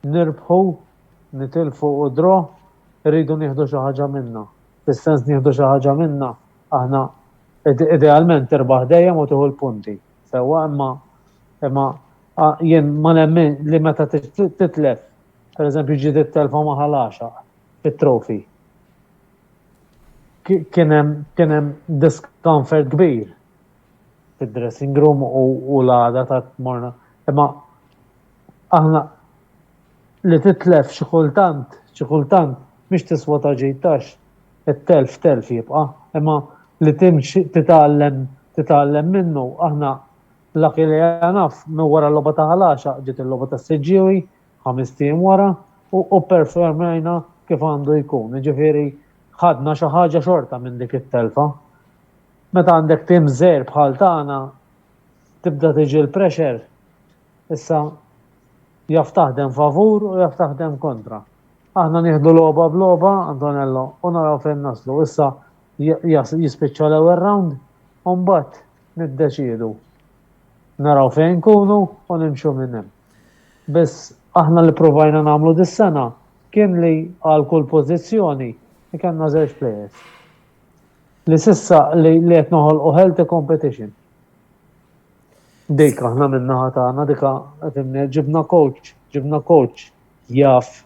nirbħu, nitilfu u draw, irridu nieħdu xi ħaġa minnha. Fis-sens nieħdu xi ħaġa minnha, aħna idealment irbaħ dejjem u tieħu l-punti. Sewwa imma Jien ma nemmen li meta titlef, per eżempju ġiet it-telfa ma ħalaxa fit-trofi. Kien hemm discomfort kbir fid-dressing room u l-għada ta' tmorna. Imma aħna li titlef xi kultant mhix tiswa ta' ġejtax, it-telf jibqa', imma li timxi titgħallem minnu aħna laqi li naf minn wara l-logħba ta' ħalaxa ġiet il-logħba ta' Siġġiewi 5 ijiem wara u performajna kif għandu jkun. Ġifieri ħadna xi ħaġa xorta minn dik it-telfa. Meta għandek tim żgħir bħal tagħna tibda tiġi l-pressure issa jaf taħdem favur u jaf taħdem kontra. Aħna nieħdu logħba b'logħba, Antonello, u naraw fejn naslu. Issa jispiċċa l-ewwel round u mbagħad niddeċiedu. Naraw fejn kunu u nimxu minn hemm. Biss aħna li provajna nagħmlu dis-sena kien li għal kull pożizzjoni kellna żewġ players. Li sissa li qed noħolqu healthy competition. Dik aħna min-naħa tagħna dika ġibna coach jaf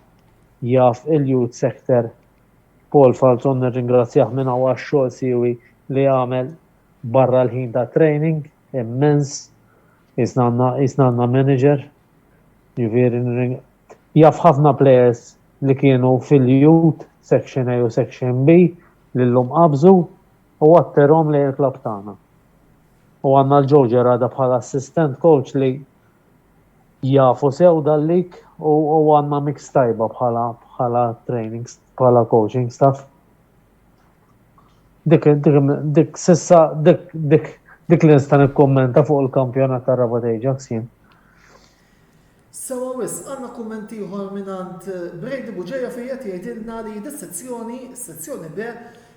il-youth sector. Paul Falzon nirringrazzjah minn hawn għax-xogħol siewi li għamel barra l-ħin ta' training immens. Jisnanna manager. Ġifieri jaf ħafna players li kienu fil-youth section A u section B li l-lum qabżu u għatterhom li l-klab tagħna. U għandna l-Ġoġer għadha bħala assistant coach li jafu sew dal-lik u għandna mix tajba bħala training, bħala coaching staff. Dik sissa dik li nista' nikkommenta fuq il-kampjonat ta' Rabat Ajax jien. Sewa wis, għandna kummenti ieħor mingħand Brady Buġeja fejn qed jgħidilna li dis-sezzjoni B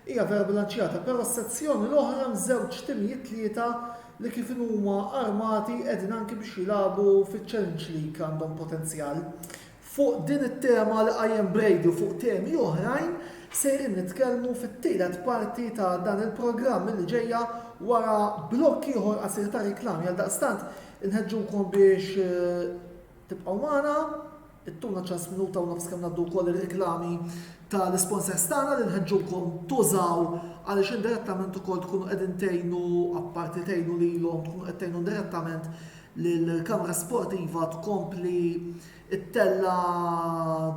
hija vera bilanċjata, però s-sezzjoni l-oħra żewġ timijiet tlieta li kif huma armati qegħdin anke biex jilagħbu fiċ-Challenge League għandhom potenzjal. Fuq din it-tema li qajjem Brady u fuq temi oħrajn sejrin nitkellmu fit-tielet parti ta' dan il-programm li ġejja wara blokk ieħor qasir ta' riklami għal daqstant inħeġġukom biex tibqgħu magħna, ittuna ċans minuta u nofs kemm ngħaddu wkoll ir-riklami tal-isponsors tagħna li nħeġġukom tużaw għaliex indirettament ukoll tkunu qegħdin tgħinu apparti tgħinu lilhom tkunu qed tgħinu direttament lill-Kamra Sportiva tkompli ittella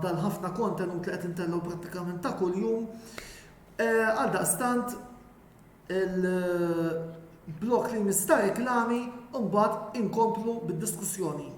dal-ħafna kontenut li qed intellgħu prattikament ta' kuljum. Għal daqstant il-blok li mista' riklami u mbagħad inkomplu bid-diskussjoni.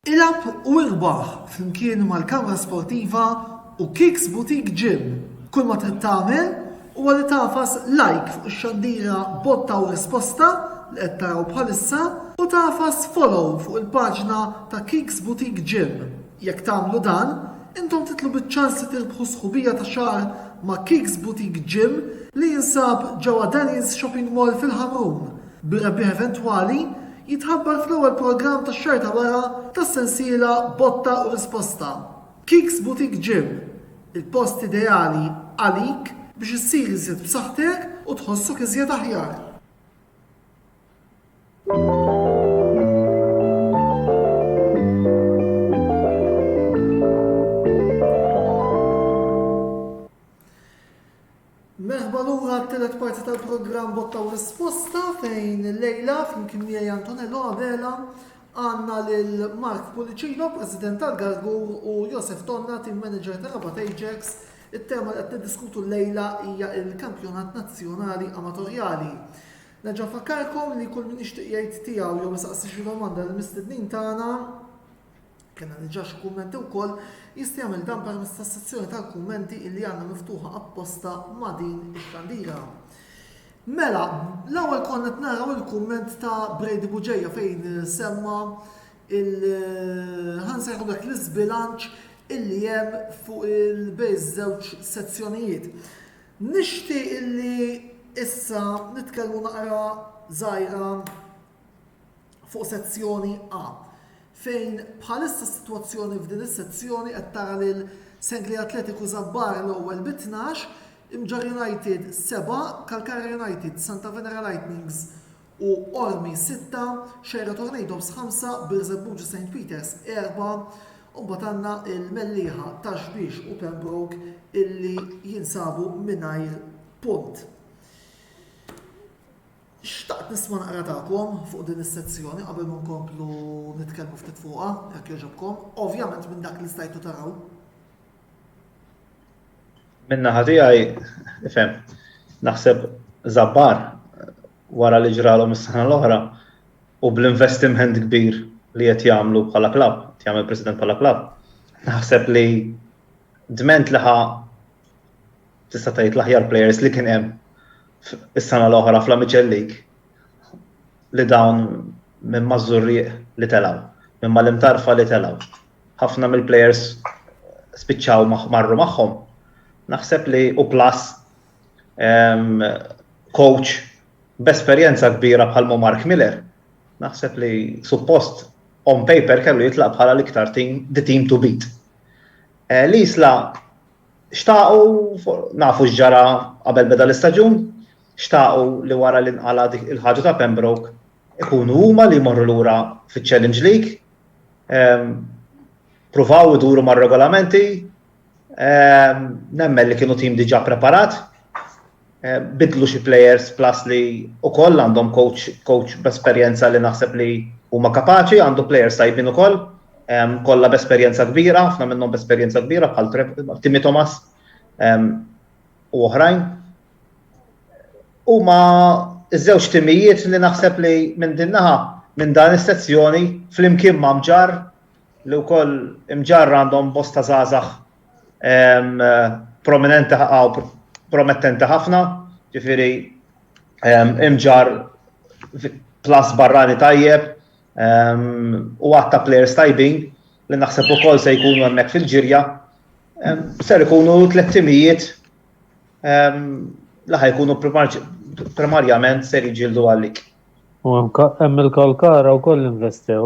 Ilab u irbaħ flimkien mal-Kamra Sportiva u Kicks Boutique Gym. Kull ma trid tagħmel huwa li tafas like fuq ix-xandira botta u risposta li qed taraw bħalissa u tafas follow fuq il-paġna ta' Kicks Boutique Gym. Jekk tagħmlu dan, intom titlu biċ-ċans li tirbħu sħubija ta' xahar ma' Kicks Boutique Gym li jinsab ġewwa Denny's Shopping Mall fil-Ħamrun. Bir-rebbieħ eventwali jitħabbar fl-ewwel programm tax-xahar ta' wara tas-sensiela botta u risposta. Kicks Boutique Gym, il-post ideali għalik biex issir iżjed b'saħħtek u tħossok iżjed aħjar. Merħba lura t-telet parti tal-programm Botta u Risposta fejn lejla flimkien miegħi Antonello Abela għandna lil Mark Pulicino, President tal-Gargur, u Josef Tonna, Team Manager ta' Rabat Ajax. Il-tema li qed niddiskutu lejla hija il-Kampjonat Nazzjonali Amatorjali. Nerġa' nfakkarkom li kull min jixtieq jgħid tiegħu jew isaqsi xi domanda lill-mistednin tagħna kena diġà xi kummenti wkoll jista' jagħmel dan permezz tas-sezzjoni tal-kummenti illi għandna miftuħa apposta ma' din ix-xandira. Mela, l-ewwel konna qed naraw il-kumment ta' Brady Buġejja fejn semma ħansejħu dak l-isbilanċ illi hemm fuq il-bejż żewġ sezzjonijiet. Nixtieq illi issa nitkellmu naqra żgħira fuq sezzjoni A. Fejn bħalissa s-sitwazzjoni f'din is-sezzjoni qed tara lil Sengli Atletiku Zabbar l-ewwel b'12, Imġar United 7, Kalkara United, Santa Venera Lightnings u Ormi 6, Xejra Tornadoes 5, Birzebbuġ St. Peters 4, u mbagħad għandna il-Mellieħa ta' Xbiex u Pembroke illi jinsabu mingħajr punt. Xtaqt nisma' naqra tagħkom fuq din is-sezzjoni qabel ma nkomplu nitkellmu ftit fuqha, jekk jogħġobkom, ovvjament minn dak li stajtu taraw. Minna ħadijaj, ifhem, naħseb Zabbar wara li ġralhom is-sena l-oħra u bl-investiment kbir li qed jagħmlu bħala klabb, jagħmel President bħala klabb. Naħseb li dment liħa tista' tgħid l-aħjar players li kien hemm is-sena l-oħra fl-Amiċel League li dawn minn Mażurrieq li telgħu, minn mal-imtarfa li telgħu. Ħafna mill-players spiċċaw marru magħhom. Naħseb li u plus coach b'esperjenza kbira bħal Mark Miller. Naħseb li suppost on paper kellu jitlaq bħala l-iktar the team to beat. L-Isla xtaqu nafu x'ġara qabel beda l-istaġun, xtaqu li wara li nqala il-ħaġa ta' Pembroke ikunu huma li jmorru lura fiċ-Challenge League, pruvaw iduru mar-regolamenti, nemmen li kienu tim diġà preparat, bidlu xi players plus li wkoll għandhom coach b'esperjenza li naħseb li huma kapaċi, għandu players tajbin ukoll, kollha b'esperjenza kbira, ħafna minnhom b'esperjenza kbira bħal Timmy Thomas u oħrajn. Huma iż-żewġ timijiet li naħseb li minn din naħa minn dan is-sezzjoni flimkien ma' Mġar li wkoll Mġar għandhom bosta żgħażagħ prominenti promettenti ħafna, ġifieri Mġar plus barrani tajjeb u għatta players tajbin li naħseb ukoll se jkunu hemmhekk fil-ġirja, ser ikunu tliet timijiet li ħajkunu primarjament ser jiġildu għalik. U hemm il-Kalkara wkoll investew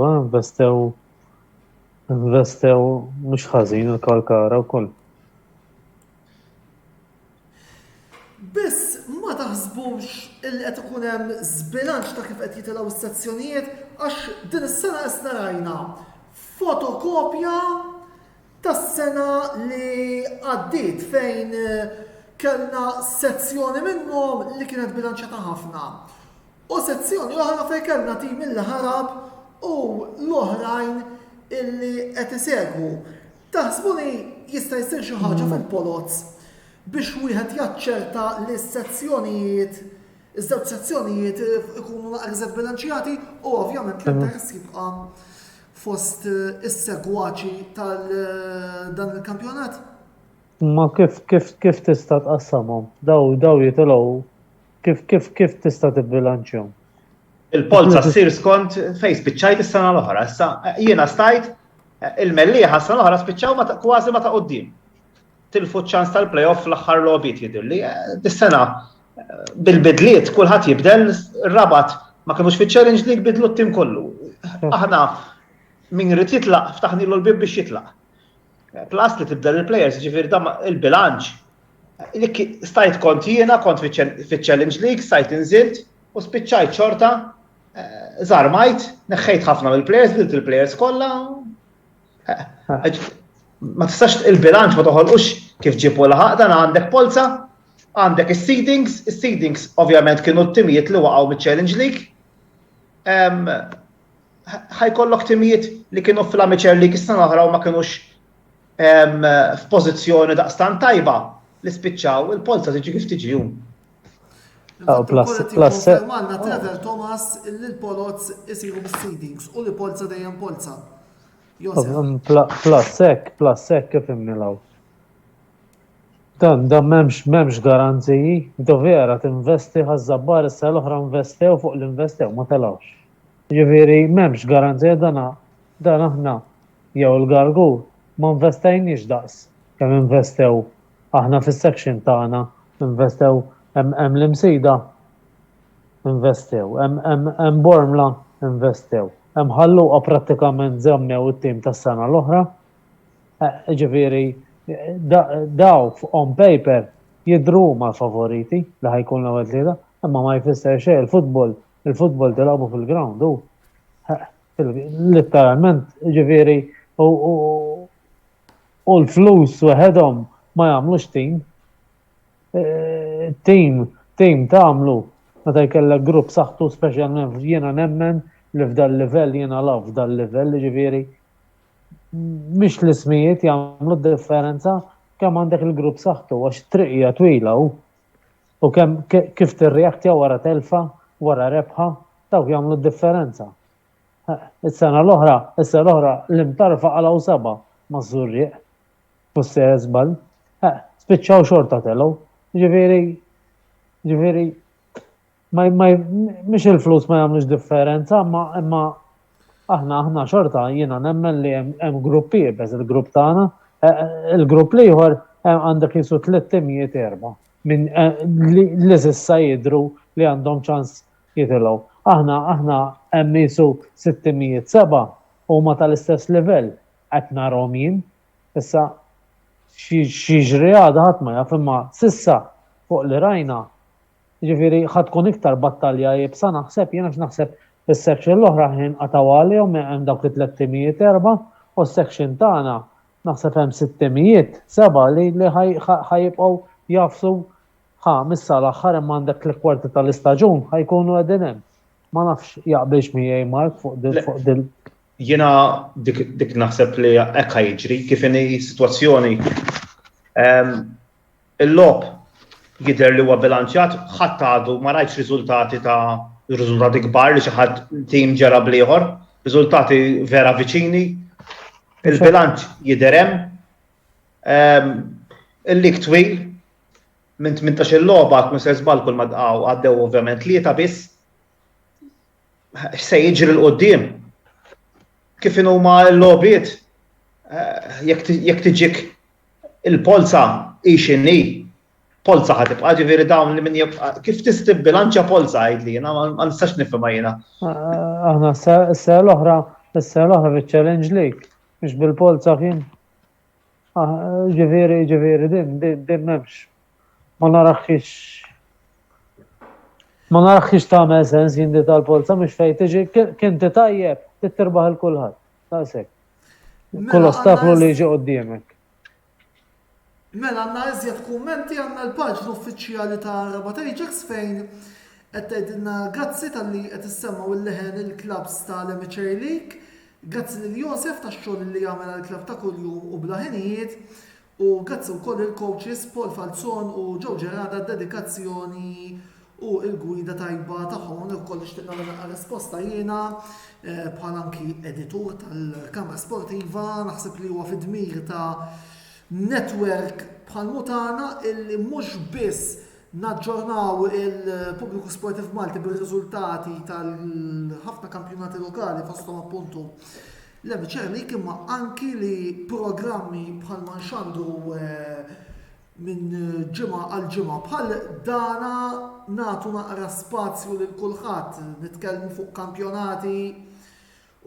mhux ħażin il-Kalkara wkoll. Biss ma taħsbux il qed ikun hemm żbilanċ ta' kif qed jitilgħu is-sezzjonijiet għax din is-sena qed rajna fotokopja tas-sena li għaddiet fejn kellna sezzjoni minnhom li kienet bilanċjata ħafna. U sezzjoni oħra fejn kellna tim illi ħarab u l-oħrajn illi qed isegwu. Taħsbu li jista' jsir xi ħaġa fil-polots biex wieħed jaċċerta li s-sezzjonijiet, iż-żewġ sezzjonijiet ikunu naqriżet bilanċjati u ovvjament l-interess jibqa' fost is-segwaċi tal-dan il-kampjonat. Ma kif tista' tqassamhom? Daw jitilgħu kif tista' tibbilanċjahom? Il-polza ssir skont fejn spiċċajt is-sena l-oħra. Issa jiena stajt il-Mellieħa s-sena l-oħra spiċċaw kważi ma ta' quddiem. Tilfu ċans tal-playoff fl-aħħar logħbiet jidhirli. Dis-sena bil-bidliet kulħadd jibdel, ir-Rabat ma kinux fiċ-Challenge League bidlu t-tim kollu. Aħna min irid jitlaq ftaħnilu l-bib biex jitlaq. Plus li tibdel il-players, ġifieri dan il-bilanċ Stajt kont jiena, kont fiċ-Challenge League, stajt inżilt u spiċċajt xorta, żarmajt, neħħejt ħafna mill-plejers, bilt il-plejers kollha. Ma tistax il-bilanċ ma toħolqux kif ġibu laħaq dan għandek polza, għandek is-seedings ovvjament kienu t-timijiet li waqgħu miċ-Challenge League. Ħajkollok timijiet li kienu fl-Amateur League is-sena l-oħra u ma kinux f'pożizzjoni daqstant tajba li spiċċaw il-polza tiġi kif tiġi jum. Konfermalna Trevor Thomas il-Polots isiru bis-seedings u li polza dejjem polza. Plus sek kif imnilaw. Dan memx garanziji, vera tinvesti ħażabbar issa l-oħra investew fuq l-investew ma telawx. Ġifieri memx garanzija dan aħna jew il-Gargu ma investajniex daqs kemm investew aħna fis-section tagħna investew hemm l-imsida investew, hemm Bormla investew, hemm ħalluqa prattikament żammew it-tim tas-sena l-oħra. Ġifieri daw on paper jidru ma favoriti li ħajkun l-ewwel tlieta, imma ma jfisser xejn il-futbol tilgħbu fil-ground u literalment ġifieri u l-flus waħedhom ma jagħmlux tim tagħmlu meta jkellek grupp saħħtu speċjalment jiena nemmen li f'dal livell jiena laf f'dal livell ġifieri mhix l-ismijiet jagħmlu d-differenza kemm għandek il-grupp saħħtu għax triqija twila u kemm kif tirreaktja wara telfa wara rebħa dawk jagħmlu d-differenza. Is-sena l-oħra l-imtarfa għalaw seba' ma' żurrieq forsi żball. Spiċċaw xorta telgħu. Ġifieri mhix il-flus ma jagħmlux differenza, imma aħna xorta jiena nemmen li hemm gruppi beż il-grupp tagħna, il-grupp ieħor għandek jisu 300 erba' minn li s'issa jidhru li għandhom ċans jitilgħu. Aħna hemm jisu 607 huma tal-istess livell qed narhom jien. Issa xi ġriada ħadd ma jaf imma s'issa fuq li rajna ġifieri ħadd tkun iktar battalja jibsa naħseb jiena x'naħseb is-section l-oħra ħin qataw għalihom hemm dawk li 300 erba' u s-section tagħna naħseb hemm 600 seba' li ħajibqgħu jafsu missa l-aħħar hemm għandek l-kwarti tal-istaġun ħajkunu qegħdin hemm. Ma nafx jaqbilx miegħi Mark fuq dil. Jiena dik naħseb li hekk jiġri kif inhi sitwazzjoni. Il-logħb jidher li huwa bilanċjat, ħadd għadu ma rajtx riżultati kbar li xi ħadd tim ġara bl-ieħor, riżultati vera viċini. Il-bilanċ jidher hemm. Il-lig twil minn 18 logħba mhux se żball kull ma għaddew ovvjament tlieta biss. Se jiġri l-qoddim. Kif huma l-logħbiet jekk tiġik il-polza ixinni, polza ħatibqa' ġifieri dawn li min kif tistib bilanċja polza għidli, jiena ma nistax nifhimha jiena. Aħna s-sena l-oħra fiċ-Challenge League mhux bil-polza kien. Ġifieri din m'hemmx. Ma naraħx tagħmel sens jindi tal-polza mhux fejn tiġi kien tajjeb tittirbaħ il-kulħadd. Daqshekk. Kull ostaklu li jiġi quddiemek. Mela għandna iżjed kummenti għandna l-paġna uffiċjali ta' Rabat Ajax fejn qed tgħidilna grazzi talli qed issemmaw il-leħen il-klabs tal-Amateur League. Grazzi lil Josef tax-xogħol li jagħmel għall-klabb ta' kuljum u bla ħinijiet. U grazzi wkoll il-coaches Paul Falzon u Joe Gerada d-dedikazzjoni u l-gwida tajba tagħhom ukoll nixtieq nagħmel risposta jiena bħal anki editur tal-Kamra Sportiva naħseb li huwa fid-dmir ta' netwerk bħal mutana illi mhux biss naġġornaw il-pubbliku sportiv Malti bir-riżultati tal-ħafna kampjonati lokali fosthom appuntu l-Amateur League imma anki li programmi bħal ma nxandru minn ġimgħa għal ġimgħa bħal dana nagħtu naqra spazju lil kulħadd nitkellmu fuq kampjonati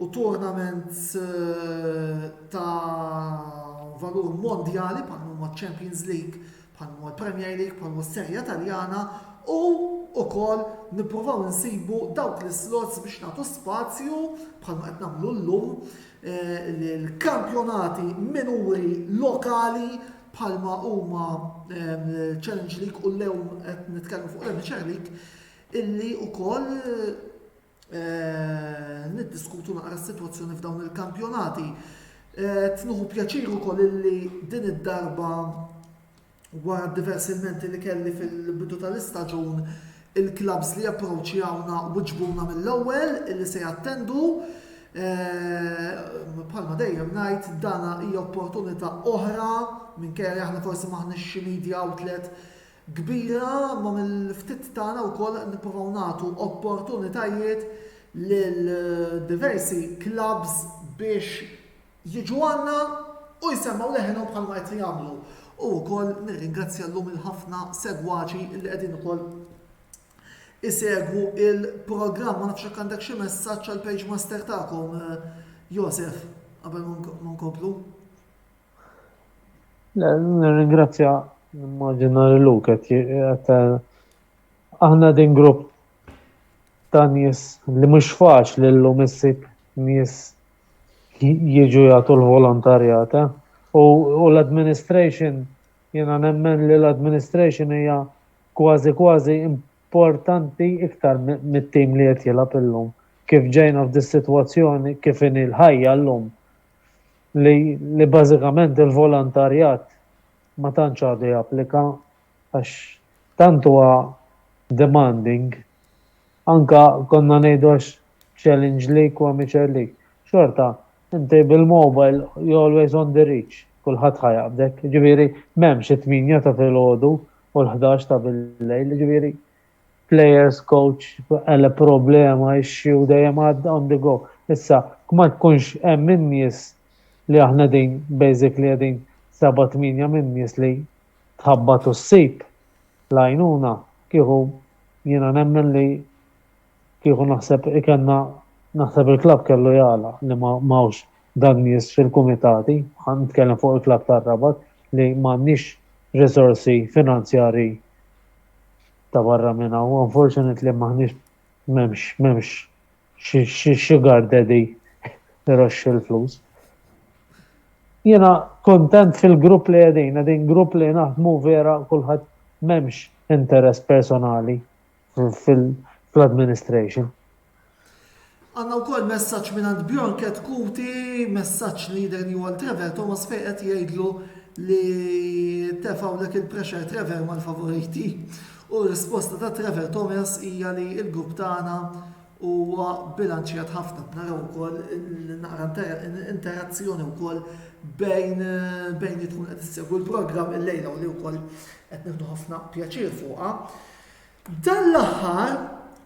u tournaments ta' valur mondjali bħal huma Champions League bħalma l-Premier League, bħalma s-Serja Taljana u wkoll nippruvaw nsibu dawk l-slots biex nagħtu spazju bħalma qed nagħmlu llum l-kampjonati minuri lokali bħalma huma Challenge League u l-lewm qed nitkellmu fuq l-Amateur League illi wkoll niddiskutu naqra s-sitwazzjoni f'dawn il-kampjonati. Tnuħu pjaċir ukoll illi din id-darba wara diversi ilmenti li kelli fil-bidu tal-istaġun il-klabs li approċċjawna u ġbuna mill-ewwel illi se jattendu. Bħalma dejjem ngħid dana hija opportunità oħra minkejja aħna forsi maħniex xi media outlet kbira ma mill-ftit tagħna wkoll nippruvaw nagħtu opportunitajiet lil diversi clubs biex jiġu għandna u jsemmaw leħenhom bħalma qed jagħmlu. U wkoll nirringrazzja llum il-ħafna segwaċi li qegħdin ukoll isegwu il-programm. Ma nafx għandek xi messaġġ għall page master tagħkom, Josef, qabel ma nkomplu. Nirringrazzja immaġina li Luke aħna din grupp ta' nies li mhux faċli llum issib nies jiġu jagħtu l-volontarjat. U l-administration, jiena nemmen li l-administration hija kważi importanti iktar mit-tim li qed jilgħab illum. Kif ġejna f'dis sitwazzjoni, kif inhi l-ħajja llum li bażikament il-volontarjat ma tantx għadu japplika għax tant huwa demanding. Anka konna ngħidu għax Challenge League u Amateur League. Xorta, inti bil-mobile you always on the reach. Kulħadd ħajabdek. Ġifieri m'hemmx 8 ta' filgħodu u l-11 ta' bil-lejl. Ġifieri players, coach, għalla problema, issue dejjem on the go. Issa, ma tkunx hemm min nies li aħna din basically għadin 7-8 minn nies li tħabbatu s-sib lajnuna kieku jiena nemmen li kieku naħseb il-klab kellu jala li mawx dan nies fil-kumitati, għan nitkellem fuq il-klab tar-Rabat li m'għandniex risorsi finanzjari ta' barra minna u unfortunately m'hemmx xi sugar daddy iroxxi l-flus. Jiena kontent fil-grupp li għedin grupp li naħdmu vera kulħadd m'hemmx interess personali fil-administration. Għanna wkoll messaġġ minn għand Bjorn Kuti, messaġġ leader New Trevor Thomas fejn qed jgħidlu li tefawlek il-pressure Trevor mal-favoriti. U r-risposta ta' Trevor Thomas hija li l-grupp tagħna huwa bilanċjat ħafna. Naraw ukoll naqra interazzjoni wkoll bejn tkun qed issegwu l-programm illejla u li wkoll qed nieħdu ħafna pjaċir fuqha. Dan l-aħħar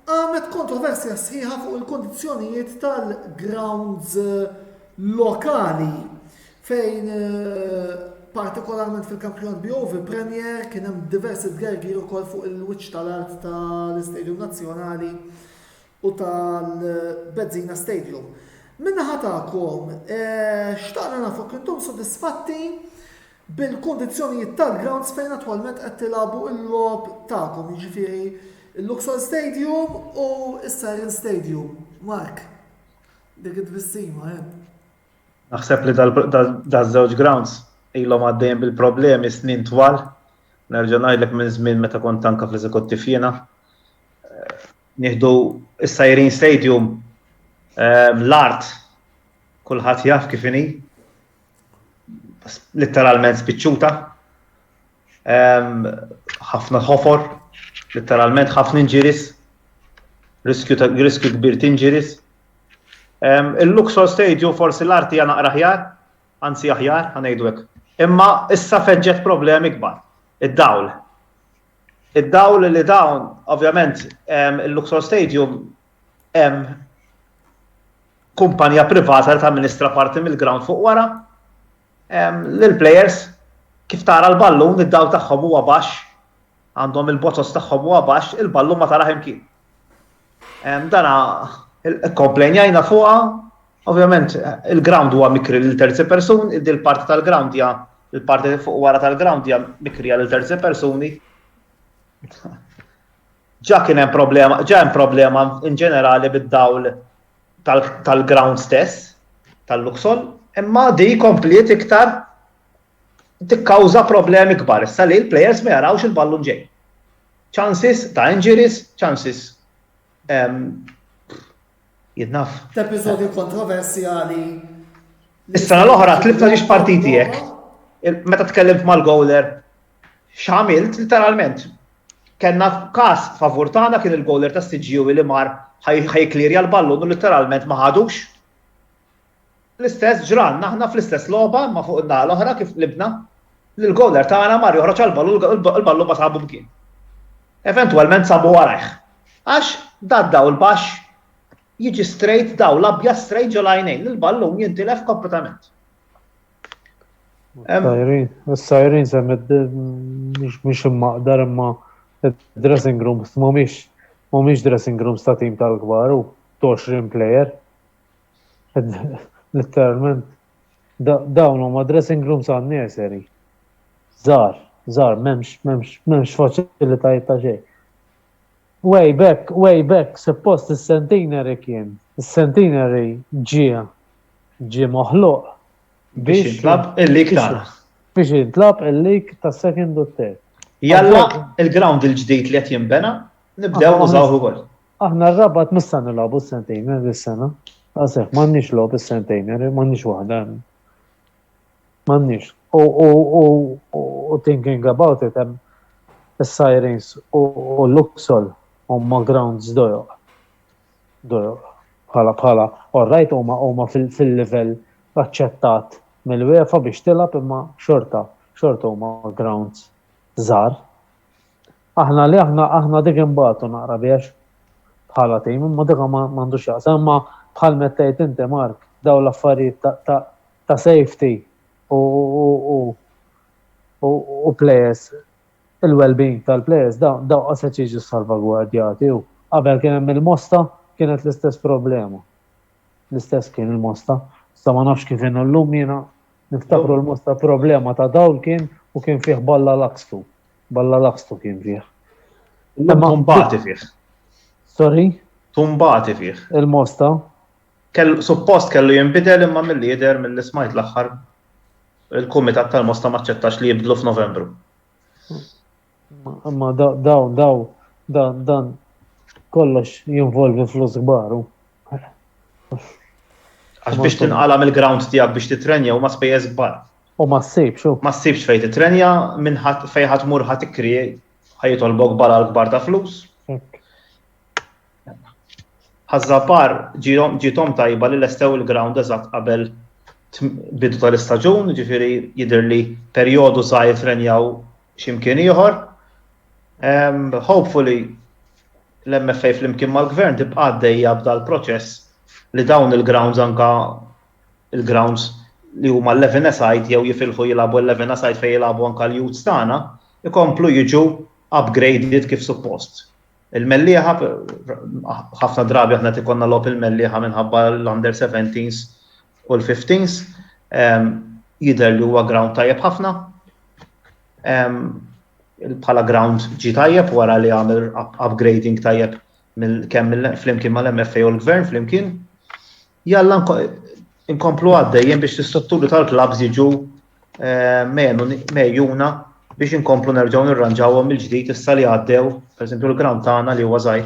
għamet kontroversja sħiħa fuq il-kondizzjonijiet tal-grounds lokali fejn partikolarment fil-kampjonat BOV Premier kien hemm diversi tgergir ukoll fuq il-wiċċ tal-art tal-Istadium Nazzjonali u tal-Bezzina Stadium. Minna ħatakom, xtaqna nafu kintom soddisfatti bil-kondizzjonijiet tal-grounds fejn attwalment qed tilagħbu l-lob tagħkom, jiġifieri il-Luxor Stadium u s-Siren Stadium. Mark, dik id-vissima, Naħseb li dal-żewġ grounds ilhom għaddejjem bil-problemi snin twal. Nerġa' ngħidlek minn żmien meta kont anke fl-eżekuttiv jiena. Nieħdu s-Siren Stadium l-art kulħadd jaf kif inhi. Litteralment spiċċuta. Ħafna ħofor, letteralment ħafna injuries, riskju kbir tinjuries. Il-Luxor Stadium forsi l-art hija naqra aħjar, anzi aħjar, ħanejdu hekk. Imma issa feġġet problemi kbar. Id-dawl. Id-dawl li dawn, ovvjament, il-Luxor Stadium hemm kumpanija privata li tamministra parti mill-ground fuq wara. Lil-players kif tara l-ballun id-dawl tagħhom huwa baxx, għandhom il-botos tagħhom huwa baxx, il-ballun ma taraħ imkien. Dana komplejnjajna fuqha, ovvjament il-ground huwa mikri lil terzi persun, id-parti tal-ground hija il-parti fuq wara tal-ground hija mikrija lil terzi persuni. Ġa hemm problema in ġenerali bid-dawl tal-ground stess, tal-Luxol, imma di komplet iktar tikkawża problemi kbar. Issa li l-plejers ma jarawx il-ballun ġej. Chances ta' injuries, chances jidnaf. Episodju kontroversjali. Is-sena l-oħra tlifna ġiex partiti hekk. Meta tkellimt mal-goaler, x'għamilt literalment. Kenna każ favur tagħna kien il-goaler ta' CGU li mar ħajklirja l-ballun u literalment ma ħadux. L-istess ġran, aħna fl-istess logħba ma fuq in-naħa l-oħra kif libna l-goaler tagħna mar joħroġ għall-ballun ma sabu bkien. Eventwalment sabu warajh. Għax daddaw il-baxx jiġi straight daw l-abja straight ġolajnejn, il-ballun jintilef kompletament. Is-sajrin semmet mhix immaqdar imma dressing rooms mhumiex dressing rooms ta' tim tal-kbar u 20 plejer. Literalment dawn huma dressing rooms għan-nursery. Żgħar m'hemmx faċilitajiet ta' xejn. Way back, suppost is-centenary kien. Is-centenary ġie moħluq Biex jintlab il-lik tagħna. Biex jintlab il-lik ta' second u third. Jalla il-ground il-ġdid li qed jinbena, nibdew nużawh ukoll. Aħna r-rabat mista nilagħbu s-centenary dis-sena. Għasek, m'għandniex logħob is-centenary, m'għandniex waħda. M'għandniex. U thinking about it, is-Sirens u Luxol huma grounds dojoq. Bħala. Orrajt huma fil-livell aċċettat mill-UEFA biex tilab imma xorta huma grounds żgħar. Aħna dik imbagħtu naqra biex bħala tim imma dik m'għandux jaqsam imma bħal mettejt inti Mark daw l-affarijiet ta' safety u players il-well-being tal-players daw qased jiġu salvagwardjati u qabel kien hemm il-Mosta kienet l-istess problema. L-istess kien il-Mosta. Sa ma nafx kif inhu llum jiena niftakru l-Mosta problema ta' dawl kien u kien fih Balla Laqstu. Balla Laqstu kien fih. Tumbati fih. Sorry? Tumbati fih. Il-Mosta. Suppost kellu jinbidel imma mill-lider mill-ismajt l-aħħar il-kumitat tal-Mosta ma ċettax li jibdlu f'Novembru. Imma dan kollox jinvolvi flus kbar. Għax biex tinqala mill-ground tiegħek biex titrenja u ma spejjeż kbar. U ma ssibx. Ma ssibx fejn titrenja minn fejn ħadd tmur ħadd ikkri ħajtolbok bala l-kbar ta' flus. Ħażapar ġiethom tajba li lestew il-ground eżatt qabel bidu tal-istaġun, ġifieri jidher li perjodu sa jitrenjaw x'imkien ieħor. Hopefully l-MFA flimkien mal-gvern tibqa' għaddejja b'dal proċess li dawn il-grounds anka il-grounds li huma 11-a-side jew jifilħu jilagħbu 11-a-side fejn jilagħbu anka l-youths tagħna ikomplu jiġu upgraded kif suppost. Il-mellieħa ħafna drabi aħna tikonna logħob il-mellieħa minħabba l-under 17s u l-15s jidher li huwa ground tajjeb ħafna. Bħala ground ġi tajjeb wara li għamil upgrading tajjeb kemm flimkien mal-MFA u l-gvern flimkien. Jalla inkomplu għaddejjem biex l-istrutturi tal-klabs jiġu mejjuna biex inkomplu nerġgħu nirranġawhom mill-ġdid issa li għaddew, pereżempju l-ground tagħna li huwa żgħir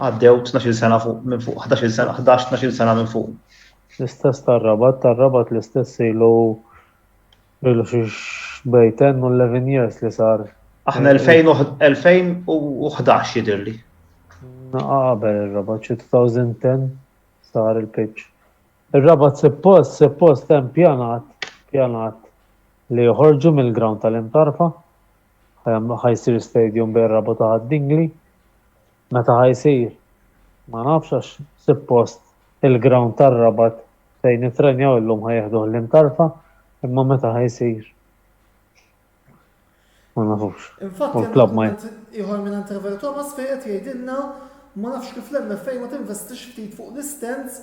għaddew 12 sena minn fuq, 11-12 sena minn fuq. L-istess tar-Rabat l-istess ilu xi bej 10 u 11 years li sar. Aħna 2011 jidhirli. Qabel ir-Rabat xi 2010 sar il-pitch. Ir-Rabat suppost hemm pjanat li joħorġu mill-ground tal-Imtarfa. Ħajsir stadium bejn Rabat ta' Dingli. Meta ħajsir ma nafx għax suppost il-ground tar-Rabat fejn nitrenjaw illum ħajjeħduh l-Imtarfa, imma meta ħajsir. Ma nafux. Infatti, ieħor minn Interver Thomas fejn qed jgħidilna ma nafx kif l-MFA ma tinvestix ftit fuq l-stands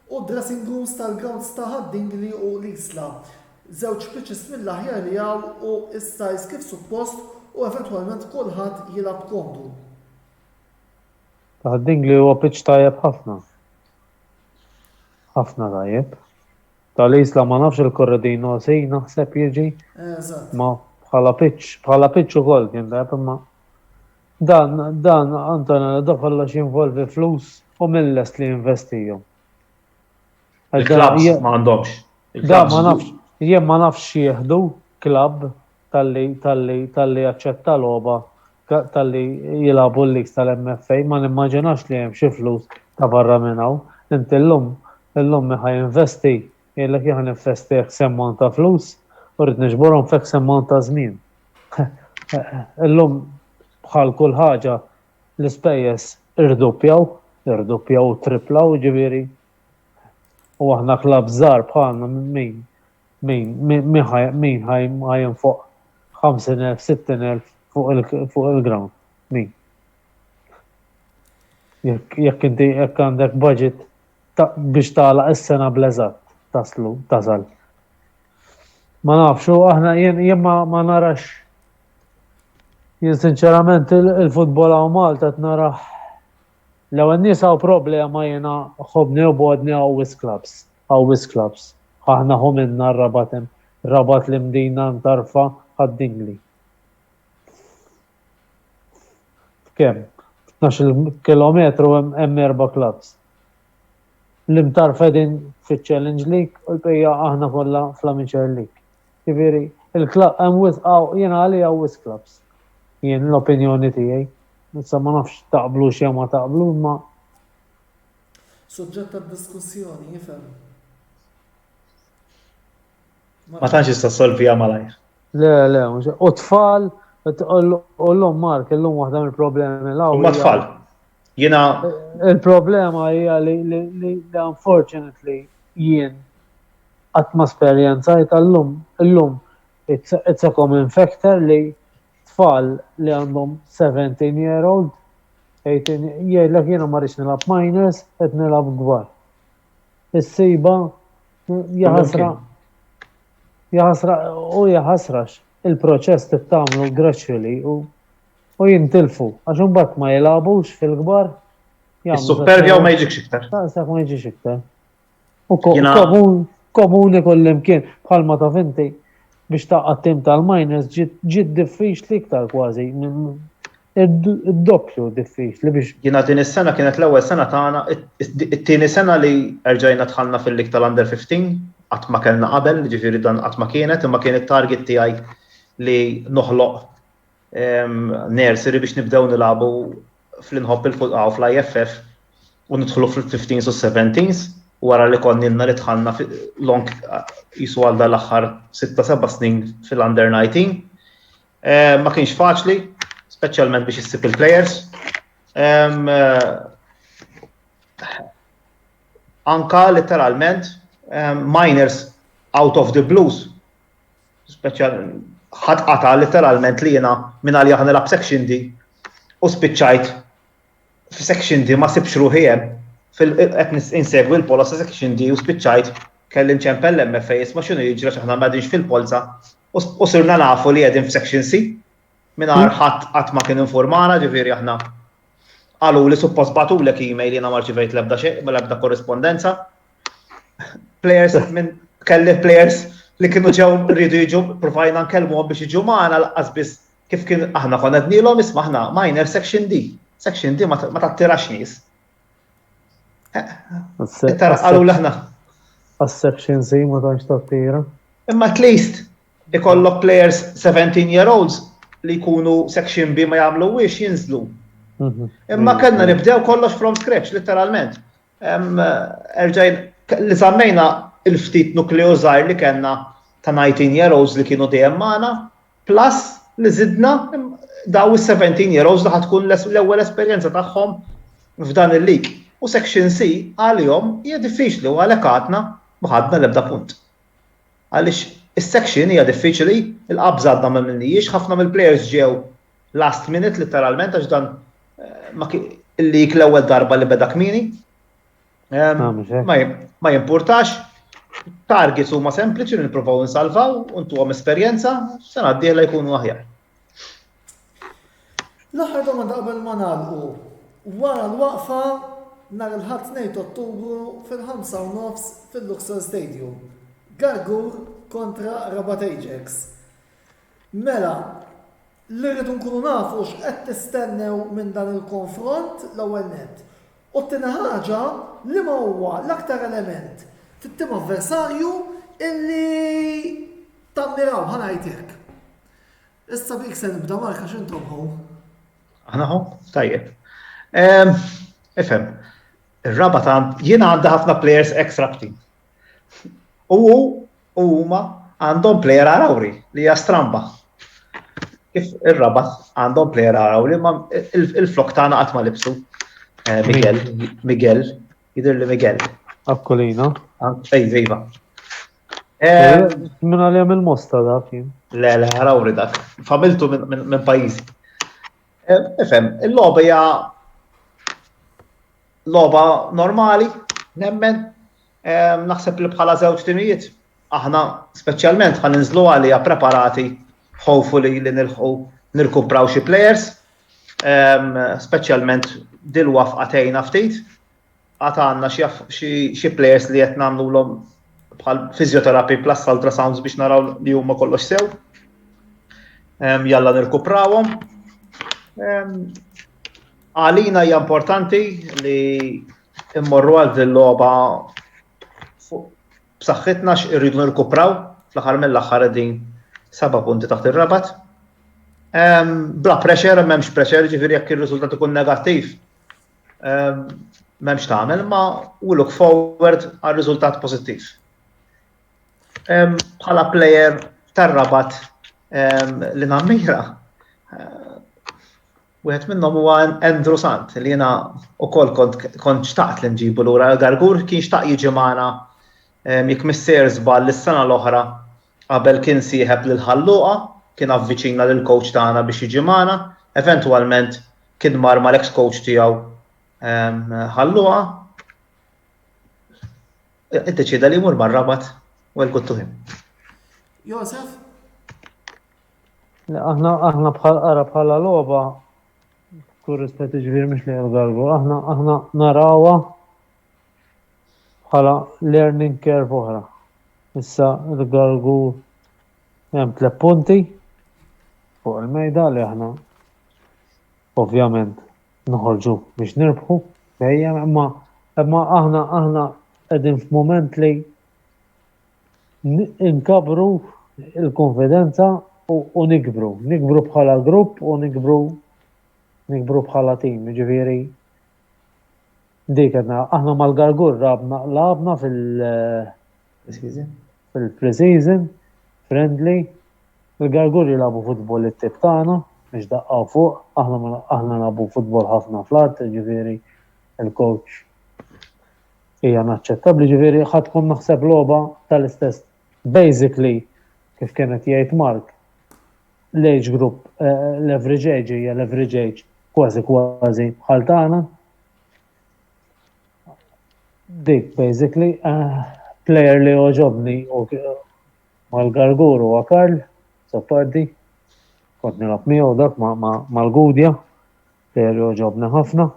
u dressing rooms tal-grounds ta' Dingli u l-Isla. żewġ pitches mill-aħjar li hawn u s-sajs kif suppost u eventwalment kulħadd jilgħab komdu. Taħding li huwa pitch tajjeb ħafna. Ħafna tajjeb. Tal-Isla ma nafx il-Korradino sej naħseb jiġi. Eżatt. Ma bħala pitch ukoll kien tajjeb imma dan Antonella da kollha jinvolvi flus u mill-lest li investihom. Il-klabs ma għandhomx. Da ma nafx, jien ma nafx jieħdu klabb tal-li jaċċetta logħba tal-li jilagħbu l-ligs tal-MFA, ma nimmaġinax li hemm xi flus ta' barra minn hawn. Inti llum ħaj investi, jgħidlek jien investi X ammont ta' flus u rrid niġborhom f'X ammont ta' żmien. Illum bħal kull ħaġa l-ispejjeż irdoppjaw triplaw ġifieri. U aħna klabb żgħar bħalna min ħajinfoq 50,000, 60,000 fuq il-ground. Min? Jekk inti għandek budget biex tagħlaq is-sena bl-eżatt tasal. Ma nafx aħna jien ma narax. Jien sinċerament il-futbol hawn Malta qed narax l-ewwel nies hawn problema jiena ħobni u bodni Awis clubs. Aħna hu minna rabat li mdina ntarfa ħad-Dingli. Kemm? 12 kilometru hemm 4 clubs. L-imtarfa din fiċ-Challenge League u l-bqija aħna kollha fl-Amateur League. Ġifieri, il-club hemm jiena għali Awis clubs. Jien l-opinjoni tiegħi. Issa ma nafx taqblu xi ma taqblu ma Suġġett tad-diskussjoni, jifhem. Ma tantx tista' solvija malajr. Le, u tfal, l-lum Mark, l-lum waħda mill-problemi l-għaw. Ma tfal. Jiena Il-problema hija li unfortunately jien qatt ma esperjenzajt l-lum it's a common factor li tfal li għandhom 17-year-old, 18 jgħidlek jiena ma rridx nilgħab minors, qed nilgħab kbar. Is-sejba jaħasrax il-proċess tittamlu gradually u jintilfu għax imbagħad ma jilagħbux fil-kbar. is-supervja u ma jiġix iktar. Sak ma jiġix iktar. U komuni kullimkien bħalma taf inti biex taqgħod tim tal-minors ġiet diffiċli iktar kważi. Id-doppju diffiċli biex. Jiena din is-sena kienet l-ewwel sena tagħna, it-tieni sena li rġajna dħalna fil-lig tal-Under 15 qatt ma kellna qabel, ġifieri dan qatt ma kienet, imma kien it-target tiegħi li noħloq nursery biex nibdew nilagħbu fl-inħobb il-fuqgħu fl-IFF u nidħlu fil-15s u 17s wara li konnilna li dħalna long jisu għal l-aħħar 6-7 snin fil-Under 19. Ma kienx faċli, speċjalment biex issib il-players. Anka literalment minors out of the blues. Ħadqata literalment li jiena minn għalli aħna nilgħab section D u spiċċajt f'section D ma sibx ruħi hemm qed insegwi l-pola sa section D u spiċċajt kelli nċempel l-MFA isma' x'inhu jiġri għax aħna m'għadinx fil-polza u sirna nafu li qegħdin f'section C mingħajr ħadd qatt ma kien informana, ġifieri aħna qalu li suppost bagħtulek email jiena ma rċivejt l-ebda korrespondenza. Kelli players li kienu ġew rridu jiġu provajna nkellmuhom biex jiġu magħna laqqas biss kif kien aħna konna qednilhom isma' aħna minor section D. Section D ma tattirax nies. Tara qalu aħna. Għas-section C ma tantx tattira. Imma at least ikollok players 17-year-olds li jkunu section B ma jagħmlu wiex jinżlu. Imma kellna nibdew kollox from scratch literalment. Li żammejna il-ftit nukleu żgħar li kellna ta' 19-year-olds li kienu dejjem magħna, plus li żidna daw is-17-year-olds li ħatkun l-ewwel esperjenza tagħhom f'dan il-lig. U section C għalihom hija diffiċli u għalhekk għadna ma ħadna l-ebda punt. Għaliex is-section hija diffiċli, il-qabża għadna ma minnhiex, ħafna mill-players ġew last minute literalment għax dan il-lig l-ewwel darba li beda kmieni. Ma jimpurtax. targets huma sempliċi li nippruvaw insalvaw u ntuhom esperjenza, sena d-dieħla jkunu aħjar. L-aħħar domanda qabel ma nagħlqu. Wara l-waqfa nhar il-ħadd 2 Ottubru fil-5:30 fil-Luxor Stadium. Gargur kontra Rabat Ajax. Mela, li rridu nkunu nafu x'qed tistennew minn dan il-konfront l-ewwel nett. U t-tieni ħaġa li ma huwa l-aktar element fit-tim avversarju illi tammiraw ħanajtek. Issa bik se nibda Marka x'intom hu. Aħna hu, tajjeb. Ifhem, ir-Rabat jiena għandi ħafna players extra b'team. U huma għandhom plejer Arawri li hija stramba. Kif ir-Rabat għandhom plejer Arawri ma il-flok tagħna qatt ma libsu. Miguel, jidher li Miguel. Akkolina. Iva. Min għaljem il-mosta da kien. Le, Arawri dak. Familtu minn pajjiżi. Ifhem, il-logħba hija logħba normali, nemmen. Naħseb li bħala żewġ timijiet, aħna speċjalment ħan ninżlu għalija preparati hopefully li nirkupraw xi players, speċjalment dilwa f'qatejna ftit, għad għandna xi players li qed nagħmluhom bħal physiotherapy plus ultrasounds biex naraw li huma kollox sew. Jalla nirkuprawhom. Għalina hija importanti li immorru għal din logħba b'saħħitna x'irridu nirkupraw fl-aħħar mill-aħħar din 7 punti taħt ir-Rabat. Bla pressure, m'hemmx pressure, ġifieri jekk ir-riżultat ikun negattiv. M'hemmx tagħmel, ma we look forward għal riżultat pożittiv. Bħala plejer tar-Rabat li nammira. Wieħed minnhom huwa Andrew Sant li jiena wkoll kont xtaqt li nġibu lura Gargur kien xtaq jiġi magħna jekk missier żball is-sena l-oħra qabel kien sieħeb lil Ħalluqa, kien avviċina lil coach tagħna biex jiġi magħna, eventwalment kien mar mal-ex coach tiegħu Ħalluqa. Iddeċida li jmur mar-Rabat, well good to him. Josef? Aħna bħala logħba kur rispett ġifieri mhux li Gargur, aħna narawha bħala learning curve oħra. Issa il-Gargur hemm 3 punti fuq il-mejda li aħna ovvjament noħorġu biex nirbħu dejjem imma aħna qegħdin f'mument li inkabru il-konfidenza u nikbru bħala grupp u nikbru bħala team, ġifieri dik aħna mal-Gargur labna fil-pre-season friendly, il-Gargur jilabu futbol it-tip tagħna biex daqqaw fuq, aħna nabu futbol ħafna fl-art, ġifieri il-coach hija naċċettabbli, ġifieri ħadd tkun naħseb logħba tal-istess basically kif kienet jgħid Mark l-age group, l-average age hija l-average age kważi bħal tagħna. Dik basically player li oġobni mal-Gargur huwa Karl Soppardi, kont nilgħab miegħu dak mal-Gudja, player li oġobni ħafna.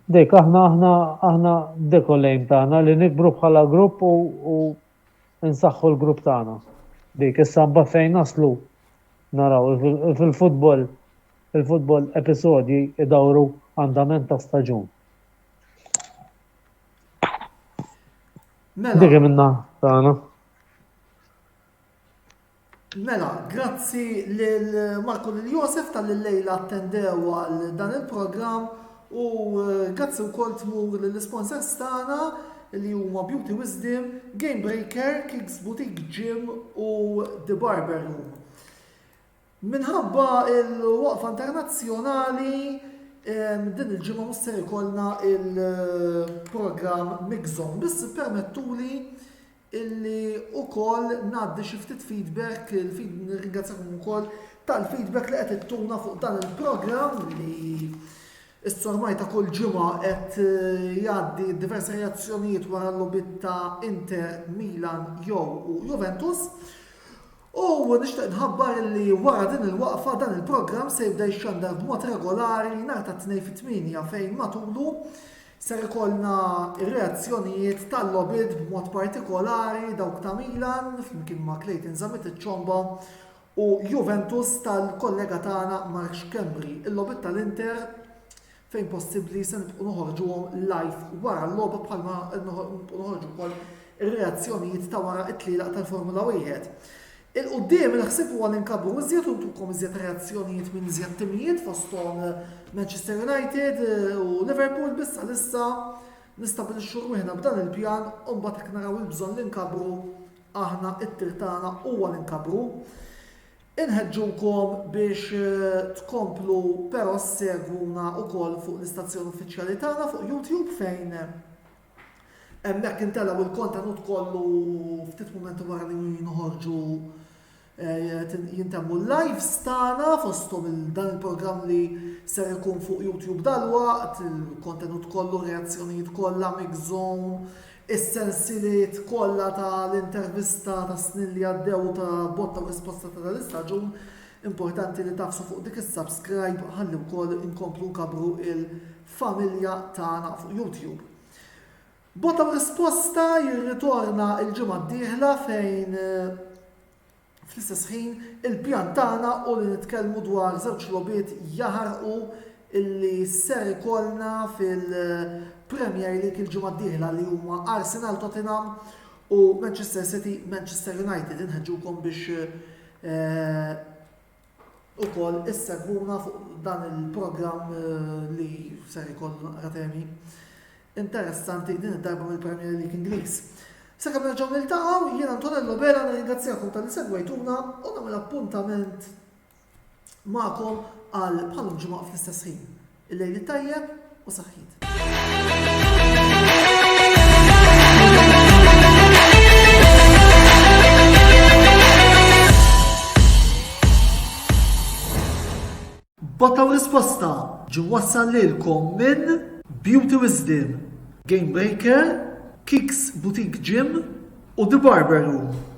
Dik aħna dik lejn tagħna li nikbru bħala grupp u nsaħħu l-grupp tagħna. Dik issa mbagħad fejn naslu naraw fil-futbol episodji idawru andament ta' staġun. Dik minna tagħna. Mela, grazzi lil Marko lil Josef tal-lejla attendew għal dan il-programm u grazzi wkoll tmur lill-sponsors tagħna li huma Beauty Wisdom, Game Breaker, Kicks Boutique Gym u The Barber Room. Minħabba il-waqfa internazzjonali din il-ġimgħa mhux se jkollna il-programm Mixon, biss permettuli illi wkoll ngħaddi xi ftit feedback, nirringrazzjakom ukoll tal-feedback li qed ittuna fuq dan il-programm li Is-sormaj ta' kull ġimgħa qed jgħaddi diversi reazzjonijiet wara l-logħbiet ta' Inter, Milan, jew u Juventus. U nixtieq nħabbar li wara din il-waqfa dan il-programm se jibda jxandar b'mod regolari nhar ta' 2 fit-8 fejn matulu ser ikollna ir-reazzjonijiet tal-logħbiet b'mod partikolari dawk ta' Milan flimkien ma' Clayton Zammit iċ-Ċomba u Juventus tal-kollega tagħna Mark Kembri. Il-logħbiet tal-Inter fejn possibbli se nibqgħu noħorġuhom live wara l-logħba bħalma nibqgħu noħorġu wkoll ir-reazzjonijiet ta' wara t-tlielaq tal-Formula 1. Il-qudiem il-ħsieb huwa li nkabru iżjed u ntukom iżjed reazzjonijiet minn iżjed timijiet fosthom Manchester United u Liverpool biss għalissa nistabilixxu rwieħna b'dan il-pjan u mbagħad hekk naraw il-bżonn li nkabru aħna t-tir tagħna huwa li nkabru. Inħeġġukom biex tkomplu però segwuna wkoll fuq l-istazzjon uffiċjali tagħna fuq YouTube fejn hemmhekk intellaw il-kontenut kollu ftit mumenti wara li noħorġu jintemmu l-lives tagħna fosthom dan il-programm li ser ikun fuq YouTube dalwaqt, il-kontenut kollu, reazzjonijiet kollha, Mix Zone, is-sensiliet kollha tal-intervista ta' snin li għaddew ta' botta u risposta ta' tal-istaġun. Importanti li tafsu fuq dik is-subscribe ħalli wkoll inkomplu nkabru il-familja tagħna fuq YouTube. Botta u risposta jirritorna il-ġimgħa d-dieħla fejn fl-istess ħin il-pjan tagħna u li nitkellmu dwar żewġ logħbiet jaħarqu illi ser ikollna fil-Premier League il-ġimgħa d-dieħla li huma Arsenal, Tottenham u Manchester City, Manchester United. Inħeġġukom biex ukoll issegwuna fuq dan il-programm li ser ikollu naqra temi interessanti din id-darba mill-Premier League Ingliż. Sakemm nerġgħu niltaqgħu, jien Antonello Bela nirringrazzjakom tal-li segwejtuna u nagħmel appuntament magħkom għal bħalhom ġimgħa fl-istess ħin. Il-lejl tajjeb u saħħit. Botta u risposta ġie wassal lilkom minn Beauty Wisdom, Game Breaker, Kicks Boutique Gym u The Barber Room.